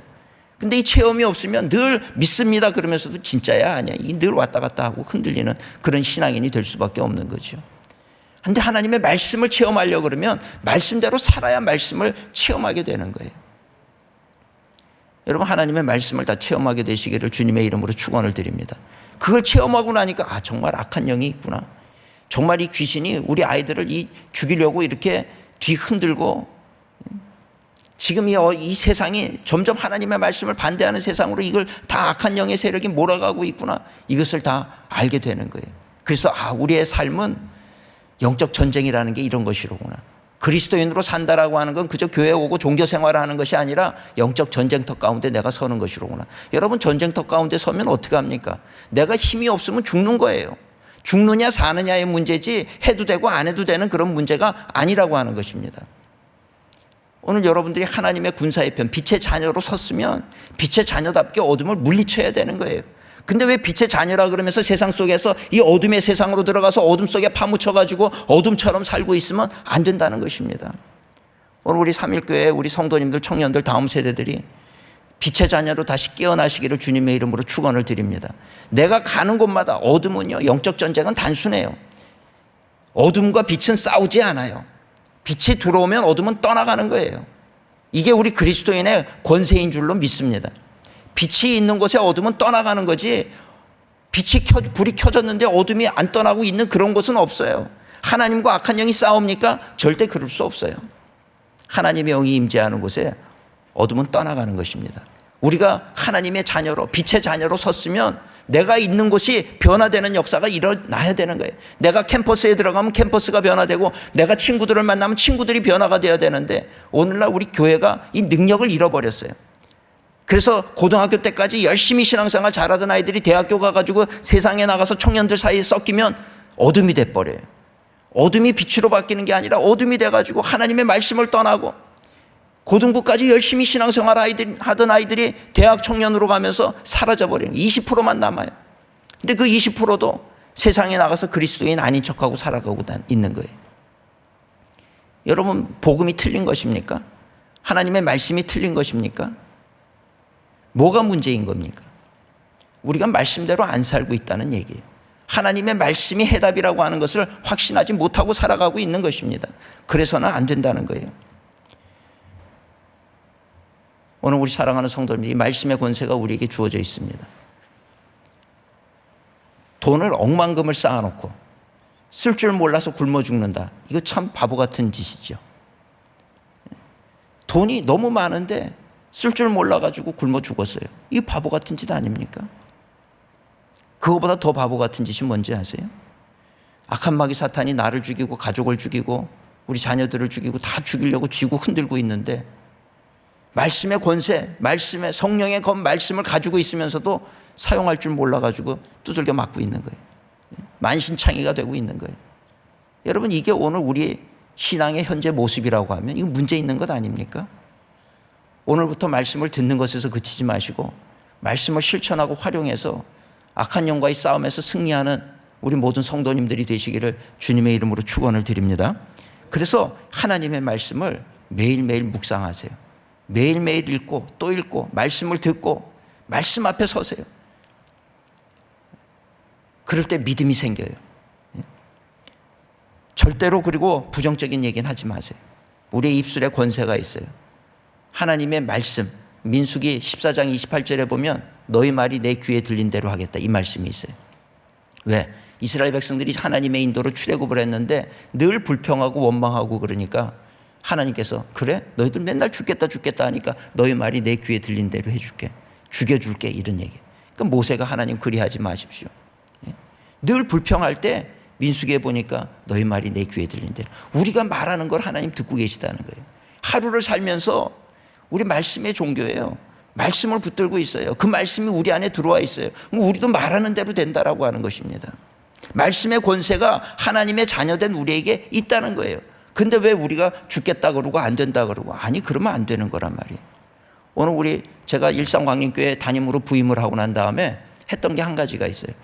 A: 근데 이 체험이 없으면 늘 믿습니다 그러면서도 진짜야 아니야, 이 늘 왔다 갔다 하고 흔들리는 그런 신앙인이 될 수밖에 없는 거죠. 근데 하나님의 말씀을 체험하려고 그러면 말씀대로 살아야 말씀을 체험하게 되는 거예요. 여러분, 하나님의 말씀을 다 체험하게 되시기를 주님의 이름으로 축원을 드립니다. 그걸 체험하고 나니까 정말 악한 영이 있구나. 정말 이 귀신이 우리 아이들을 죽이려고 이렇게 뒤흔들고, 지금 이 세상이 점점 하나님의 말씀을 반대하는 세상으로 이걸 다 악한 영의 세력이 몰아가고 있구나. 이것을 다 알게 되는 거예요. 그래서 우리의 삶은 영적 전쟁이라는 게 이런 것이로구나. 그리스도인으로 산다라고 하는 건 그저 교회 오고 종교 생활을 하는 것이 아니라 영적 전쟁터 가운데 내가 서는 것이로구나. 여러분, 전쟁터 가운데 서면 어떻게 합니까? 내가 힘이 없으면 죽는 거예요. 죽느냐 사느냐의 문제지 해도 되고 안 해도 되는 그런 문제가 아니라고 하는 것입니다. 오늘 여러분들이 하나님의 군사의 편, 빛의 자녀로 섰으면 빛의 자녀답게 어둠을 물리쳐야 되는 거예요. 근데 왜 빛의 자녀라 그러면서 세상 속에서 이 어둠의 세상으로 들어가서 어둠 속에 파묻혀가지고 어둠처럼 살고 있으면 안 된다는 것입니다. 오늘 우리 삼일교회 우리 성도님들, 청년들, 다음 세대들이 빛의 자녀로 다시 깨어나시기를 주님의 이름으로 축원을 드립니다. 내가 가는 곳마다 어둠은요, 영적 전쟁은 단순해요. 어둠과 빛은 싸우지 않아요. 빛이 들어오면 어둠은 떠나가는 거예요. 이게 우리 그리스도인의 권세인 줄로 믿습니다. 빛이 있는 곳에 어둠은 떠나가는 거지, 불이 켜졌는데 어둠이 안 떠나고 있는 그런 곳은 없어요. 하나님과 악한 영이 싸웁니까? 절대 그럴 수 없어요. 하나님의 영이 임재하는 곳에 어둠은 떠나가는 것입니다. 우리가 하나님의 자녀로, 빛의 자녀로 섰으면 내가 있는 곳이 변화되는 역사가 일어나야 되는 거예요. 내가 캠퍼스에 들어가면 캠퍼스가 변화되고, 내가 친구들을 만나면 친구들이 변화가 되어야 되는데, 오늘날 우리 교회가 이 능력을 잃어버렸어요. 그래서 고등학교 때까지 열심히 신앙생활 잘하던 아이들이 대학교 가가지고 세상에 나가서 청년들 사이에 섞이면 어둠이 돼버려요. 어둠이 빛으로 바뀌는 게 아니라 어둠이 돼가지고 하나님의 말씀을 떠나고, 고등부까지 열심히 신앙생활 하던 아이들이 대학 청년으로 가면서 사라져버리는, 20%만 남아요. 근데 그 20%도 세상에 나가서 그리스도인 아닌 척하고 살아가고 있는 거예요. 여러분, 복음이 틀린 것입니까? 하나님의 말씀이 틀린 것입니까? 뭐가 문제인 겁니까? 우리가 말씀대로 안 살고 있다는 얘기예요. 하나님의 말씀이 해답이라고 하는 것을 확신하지 못하고 살아가고 있는 것입니다. 그래서는 안 된다는 거예요. 오늘 우리 사랑하는 성도님들, 이 말씀의 권세가 우리에게 주어져 있습니다. 돈을 억만금을 쌓아놓고 쓸 줄 몰라서 굶어 죽는다. 이거 참 바보 같은 짓이죠. 돈이 너무 많은데 쓸 줄 몰라가지고 굶어 죽었어요. 이 바보 같은 짓 아닙니까? 그거보다 더 바보 같은 짓이 뭔지 아세요? 악한 마귀 사탄이 나를 죽이고 가족을 죽이고 우리 자녀들을 죽이고 다 죽이려고 쥐고 흔들고 있는데, 말씀의 권세, 말씀의 성령의 말씀을 가지고 있으면서도 사용할 줄 몰라가지고 두들겨 맞고 있는 거예요. 만신창이가 되고 있는 거예요. 여러분, 이게 오늘 우리 신앙의 현재 모습이라고 하면 이거 문제 있는 것 아닙니까? 오늘부터 말씀을 듣는 것에서 그치지 마시고 말씀을 실천하고 활용해서 악한 영과의 싸움에서 승리하는 우리 모든 성도님들이 되시기를 주님의 이름으로 축원을 드립니다. 그래서 하나님의 말씀을 매일매일 묵상하세요. 매일매일 읽고 또 읽고 말씀을 듣고 말씀 앞에 서세요. 그럴 때 믿음이 생겨요. 절대로 그리고 부정적인 얘기는 하지 마세요. 우리의 입술에 권세가 있어요. 하나님의 말씀, 민수기 14장 28절에 보면 너희 말이 내 귀에 들린 대로 하겠다, 이 말씀이 있어요. 왜? 이스라엘 백성들이 하나님의 인도로 출애굽을 했는데 늘 불평하고 원망하고 그러니까 하나님께서 그래? 너희들 맨날 죽겠다 하니까 너희 말이 내 귀에 들린 대로 해줄게. 죽여줄게 이런 얘기. 그러니까 모세가 하나님 그리하지 마십시오. 늘 불평할 때 민수기에 보니까 너희 말이 내 귀에 들린대. 우리가 말하는 걸 하나님 듣고 계시다는 거예요. 하루를 살면서 우리 말씀의 종교예요. 말씀을 붙들고 있어요. 그 말씀이 우리 안에 들어와 있어요. 우리도 말하는 대로 된다라고 하는 것입니다. 말씀의 권세가 하나님의 자녀된 우리에게 있다는 거예요. 근데 왜 우리가 죽겠다 그러고 안 된다 그러고, 아니 그러면 안 되는 거란 말이에요. 오늘 제가 일산광림교회 담임으로 부임을 하고 난 다음에 했던 게 한 가지가 있어요.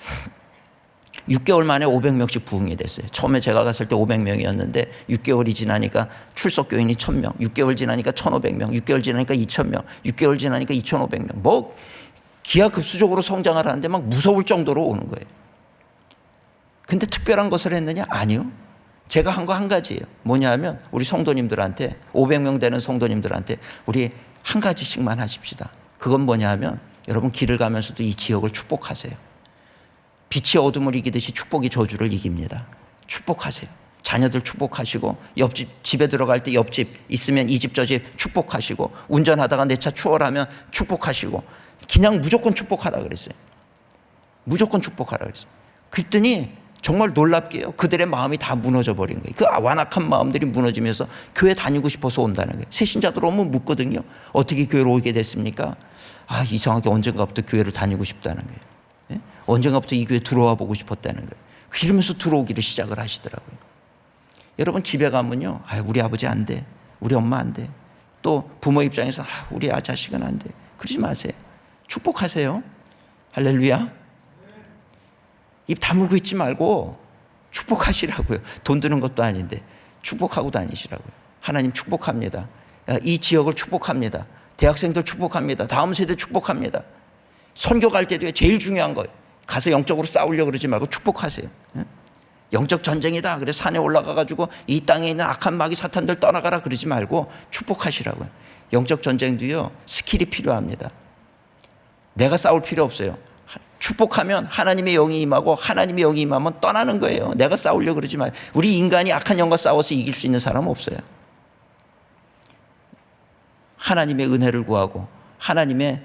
A: 6개월 만에 500명씩 부흥이 됐어요. 처음에 제가 갔을 때 500명이었는데 6개월이 지나니까 출석교인이 1000명, 6개월 지나니까 1500명, 6개월 지나니까 2000명, 6개월 지나니까 2500명. 뭐 기하급수적으로 성장을 하는데 막 무서울 정도로 오는 거예요. 근데 특별한 것을 했느냐? 아니요. 제가 한 거 한 가지예요. 뭐냐 하면 우리 성도님들한테, 500명 되는 성도님들한테 우리 한 가지씩만 하십시다. 그건 뭐냐 하면 여러분 길을 가면서도 이 지역을 축복하세요. 빛이 어둠을 이기듯이 축복이 저주를 이깁니다. 축복하세요. 자녀들 축복하시고, 옆집 집에 들어갈 때 옆집 있으면 이 집 저 집 축복하시고, 운전하다가 내 차 추월하면 축복하시고, 그냥 무조건 축복하라 그랬어요. 무조건 축복하라 그랬어요. 그랬더니 정말 놀랍게요. 그들의 마음이 다 무너져 버린 거예요. 그 완악한 마음들이 무너지면서 교회 다니고 싶어서 온다는 거예요. 새신자들 오면 묻거든요. 어떻게 교회로 오게 됐습니까? 아, 이상하게 언젠가부터 교회를 다니고 싶다는 거예요. 예? 언젠가부터 이 교회 들어와 보고 싶었다는 거예요. 그러면서 들어오기를 시작을 하시더라고요. 여러분 집에 가면요, 아, 우리 아버지 안 돼, 우리 엄마 안 돼, 또 부모 입장에서 우리 자식은 안 돼. 그러지 마세요. 축복하세요. 할렐루야. 입 다물고 있지 말고 축복하시라고요. 돈 드는 것도 아닌데 축복하고 다니시라고요. 하나님 축복합니다. 이 지역을 축복합니다. 대학생들 축복합니다. 다음 세대 축복합니다. 선교 갈 때도 제일 중요한 거예요. 가서 영적으로 싸우려고 그러지 말고 축복하세요. 영적 전쟁이다. 그래서 산에 올라가 가지고 이 땅에 있는 악한 마귀 사탄들 떠나가라 그러지 말고 축복하시라고요. 영적 전쟁도요, 스킬이 필요합니다. 내가 싸울 필요 없어요. 축복하면 하나님의 영이 임하고, 하나님의 영이 임하면 떠나는 거예요. 내가 싸우려고 그러지 마요. 우리 인간이 악한 영과 싸워서 이길 수 있는 사람은 없어요. 하나님의 은혜를 구하고 하나님의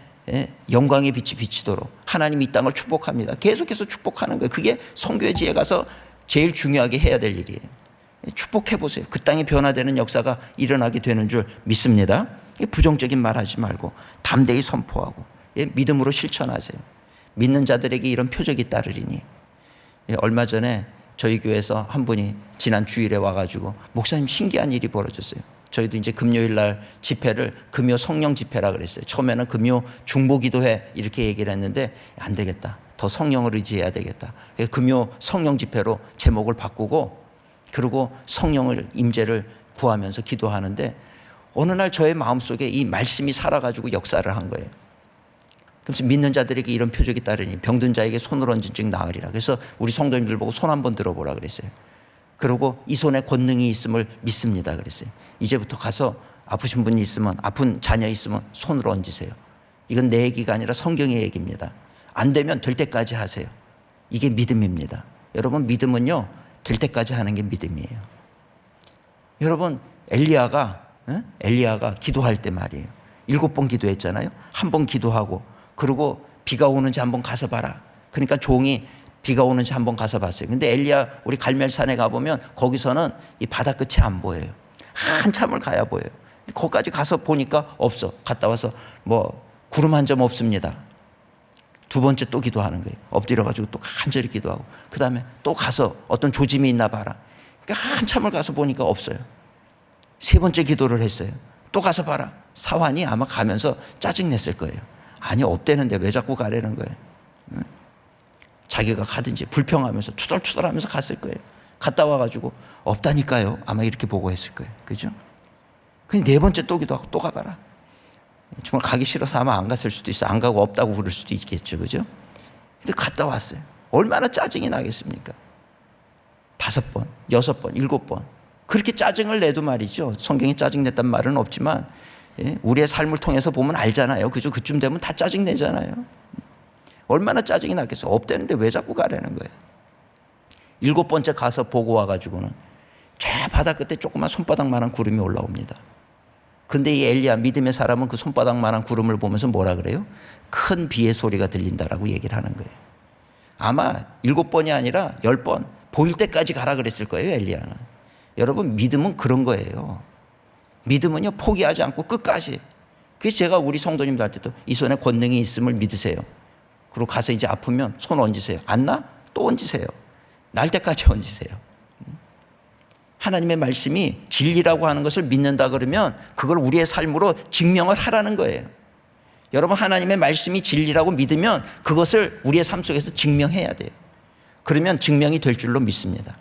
A: 영광의 빛이 비치도록 하나님 이 땅을 축복합니다. 계속해서 축복하는 거예요. 그게 선교의 지에 가서 제일 중요하게 해야 될 일이에요. 축복해 보세요. 그 땅에 변화되는 역사가 일어나게 되는 줄 믿습니다. 부정적인 말 하지 말고 담대히 선포하고 믿음으로 실천하세요. 믿는 자들에게 이런 표적이 따르리니. 얼마 전에 저희 교회에서 한 분이 지난 주일에 와가지고, 목사님 신기한 일이 벌어졌어요. 저희도 이제 금요일 날 집회를 금요 성령 집회라 그랬어요. 처음에는 금요 중보기도회 이렇게 얘기를 했는데 안 되겠다. 더 성령을 의지해야 되겠다. 금요 성령 집회로 제목을 바꾸고, 그리고 성령을 임재를 구하면서 기도하는데, 어느 날 저의 마음속에 이 말씀이 살아가지고 역사를 한 거예요. 그래서 믿는 자들에게 이런 표적이 따르니 병든 자에게 손을 얹은 즉 나으리라. 그래서 우리 성도님들 보고 손 한번 들어보라 그랬어요. 그리고 이 손에 권능이 있음을 믿습니다 그랬어요. 이제부터 가서 아프신 분이 있으면, 아픈 자녀 있으면 손을 얹으세요. 이건 내 얘기가 아니라 성경의 얘기입니다. 안 되면 될 때까지 하세요. 이게 믿음입니다. 여러분 믿음은요, 될 때까지 하는 게 믿음이에요. 여러분 엘리야가 기도할 때 말이에요. 7번 기도했잖아요. 한 번 기도하고, 그리고 비가 오는지 한번 가서 봐라. 그러니까 종이 비가 오는지 한번 가서 봤어요. 근데 엘리야 우리 갈멜산에 가보면 거기서는 이 바다 끝이 안 보여요. 한참을 가야 보여요. 거기까지 가서 보니까 없어. 갔다 와서 뭐 구름 한 점 없습니다. 두 번째 또 기도하는 거예요. 엎드려가지고 또 간절히 기도하고, 그 다음에 또 가서 어떤 조짐이 있나 봐라. 그러니까 한참을 가서 보니까 없어요. 세 번째 기도를 했어요. 또 가서 봐라. 사환이 아마 가면서 짜증냈을 거예요. 아니 없대는데 왜 자꾸 가려는 거예요. 자기가 가든지 불평하면서 투덜투덜하면서 갔을 거예요. 갔다 와가지고 없다니까요. 아마 이렇게 보고했을 거예요. 그죠? 그냥 네 번째 또 기도하고 또 가봐라. 정말 가기 싫어서 아마 안 갔을 수도 있어. 안 가고 없다고 그럴 수도 있겠죠. 그죠? 근데 갔다 왔어요. 얼마나 짜증이 나겠습니까? 5번, 6번, 7번. 그렇게 짜증을 내도 말이죠. 성경에 짜증 냈단 말은 없지만, 우리의 삶을 통해서 보면 알잖아요. 그죠? 그쯤 되면 다 짜증 내잖아요. 얼마나 짜증이 났겠어요. 없대는데 왜 자꾸 가려는 거예요. 7번째 가서 보고 와가지고는 저 바다 끝에 조그만 손바닥만한 구름이 올라옵니다. 근데 이 엘리야 믿음의 사람은 그 손바닥만한 구름을 보면서 뭐라 그래요? 큰 비의 소리가 들린다라고 얘기를 하는 거예요. 아마 7번이 아니라 10번 보일 때까지 가라 그랬을 거예요, 엘리야는. 여러분, 믿음은 그런 거예요. 믿음은요, 포기하지 않고 끝까지. 그래서 제가 우리 성도님들한테도 이 손에 권능이 있음을 믿으세요. 그리고 가서 이제 아프면 손 얹으세요. 안 나? 또 얹으세요. 날 때까지 얹으세요. 하나님의 말씀이 진리라고 하는 것을 믿는다 그러면 그걸 우리의 삶으로 증명을 하라는 거예요. 여러분, 하나님의 말씀이 진리라고 믿으면 그것을 우리의 삶 속에서 증명해야 돼요. 그러면 증명이 될 줄로 믿습니다.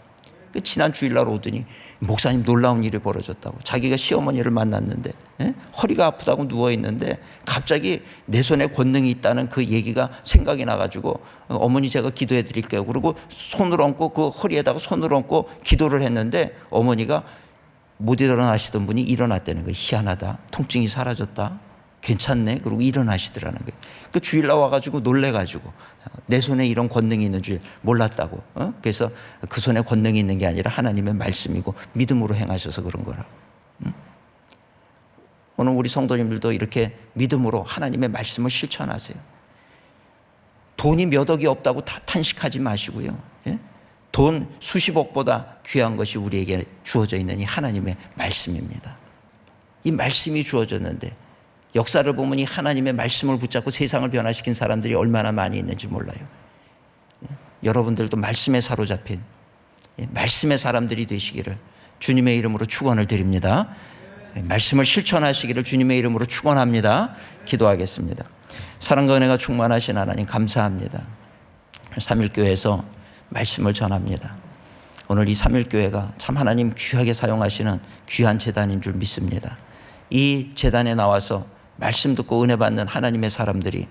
A: 지난 주일날 오더니 목사님 놀라운 일이 벌어졌다고. 자기가 시어머니를 만났는데 허리가 아프다고 누워있는데 갑자기 내 손에 권능이 있다는 그 얘기가 생각이 나가지고 어머니 제가 기도해 드릴게요. 그리고 손을 얹고 그 허리에다가 손을 얹고 기도를 했는데 어머니가 못 일어나시던 분이 일어났다는 거예요. 희한하다. 통증이 사라졌다. 괜찮네. 그러고 일어나시더라는 거예요. 그 주일 나와가지고 놀래가지고 내 손에 이런 권능이 있는 줄 몰랐다고. 그래서 그 손에 권능이 있는 게 아니라 하나님의 말씀이고 믿음으로 행하셔서 그런 거라고. 오늘 우리 성도님들도 이렇게 믿음으로 하나님의 말씀을 실천하세요. 돈이 몇 억이 없다고 다 탄식하지 마시고요. 돈 수십억보다 귀한 것이 우리에게 주어져 있는 이 하나님의 말씀입니다. 이 말씀이 주어졌는데 역사를 보면 이 하나님의 말씀을 붙잡고 세상을 변화시킨 사람들이 얼마나 많이 있는지 몰라요. 여러분들도 말씀에 사로잡힌 말씀의 사람들이 되시기를 주님의 이름으로 축원을 드립니다. 말씀을 실천하시기를 주님의 이름으로 축원합니다. 기도하겠습니다. 사랑과 은혜가 충만하신 하나님 감사합니다. 3일교회에서 말씀을 전합니다. 오늘 이 3일교회가 참 하나님 귀하게 사용하시는 귀한 제단인 줄 믿습니다. 이 제단에 나와서 말씀 듣고 은혜 받는 하나님의 사람들이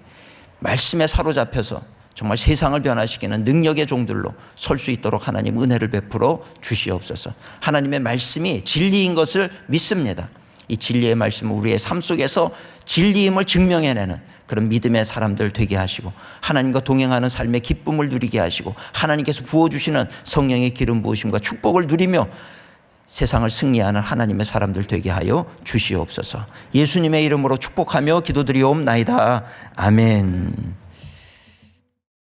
A: 말씀에 사로잡혀서 정말 세상을 변화시키는 능력의 종들로 설 수 있도록 하나님 은혜를 베풀어 주시옵소서. 하나님의 말씀이 진리인 것을 믿습니다. 이 진리의 말씀은 우리의 삶 속에서 진리임을 증명해내는 그런 믿음의 사람들 되게 하시고 하나님과 동행하는 삶의 기쁨을 누리게 하시고 하나님께서 부어주시는 성령의 기름 부으심과 축복을 누리며 세상을 승리하는 하나님의 사람들 되게 하여 주시옵소서. 예수님의 이름으로 축복하며 기도드리옵나이다. 아멘.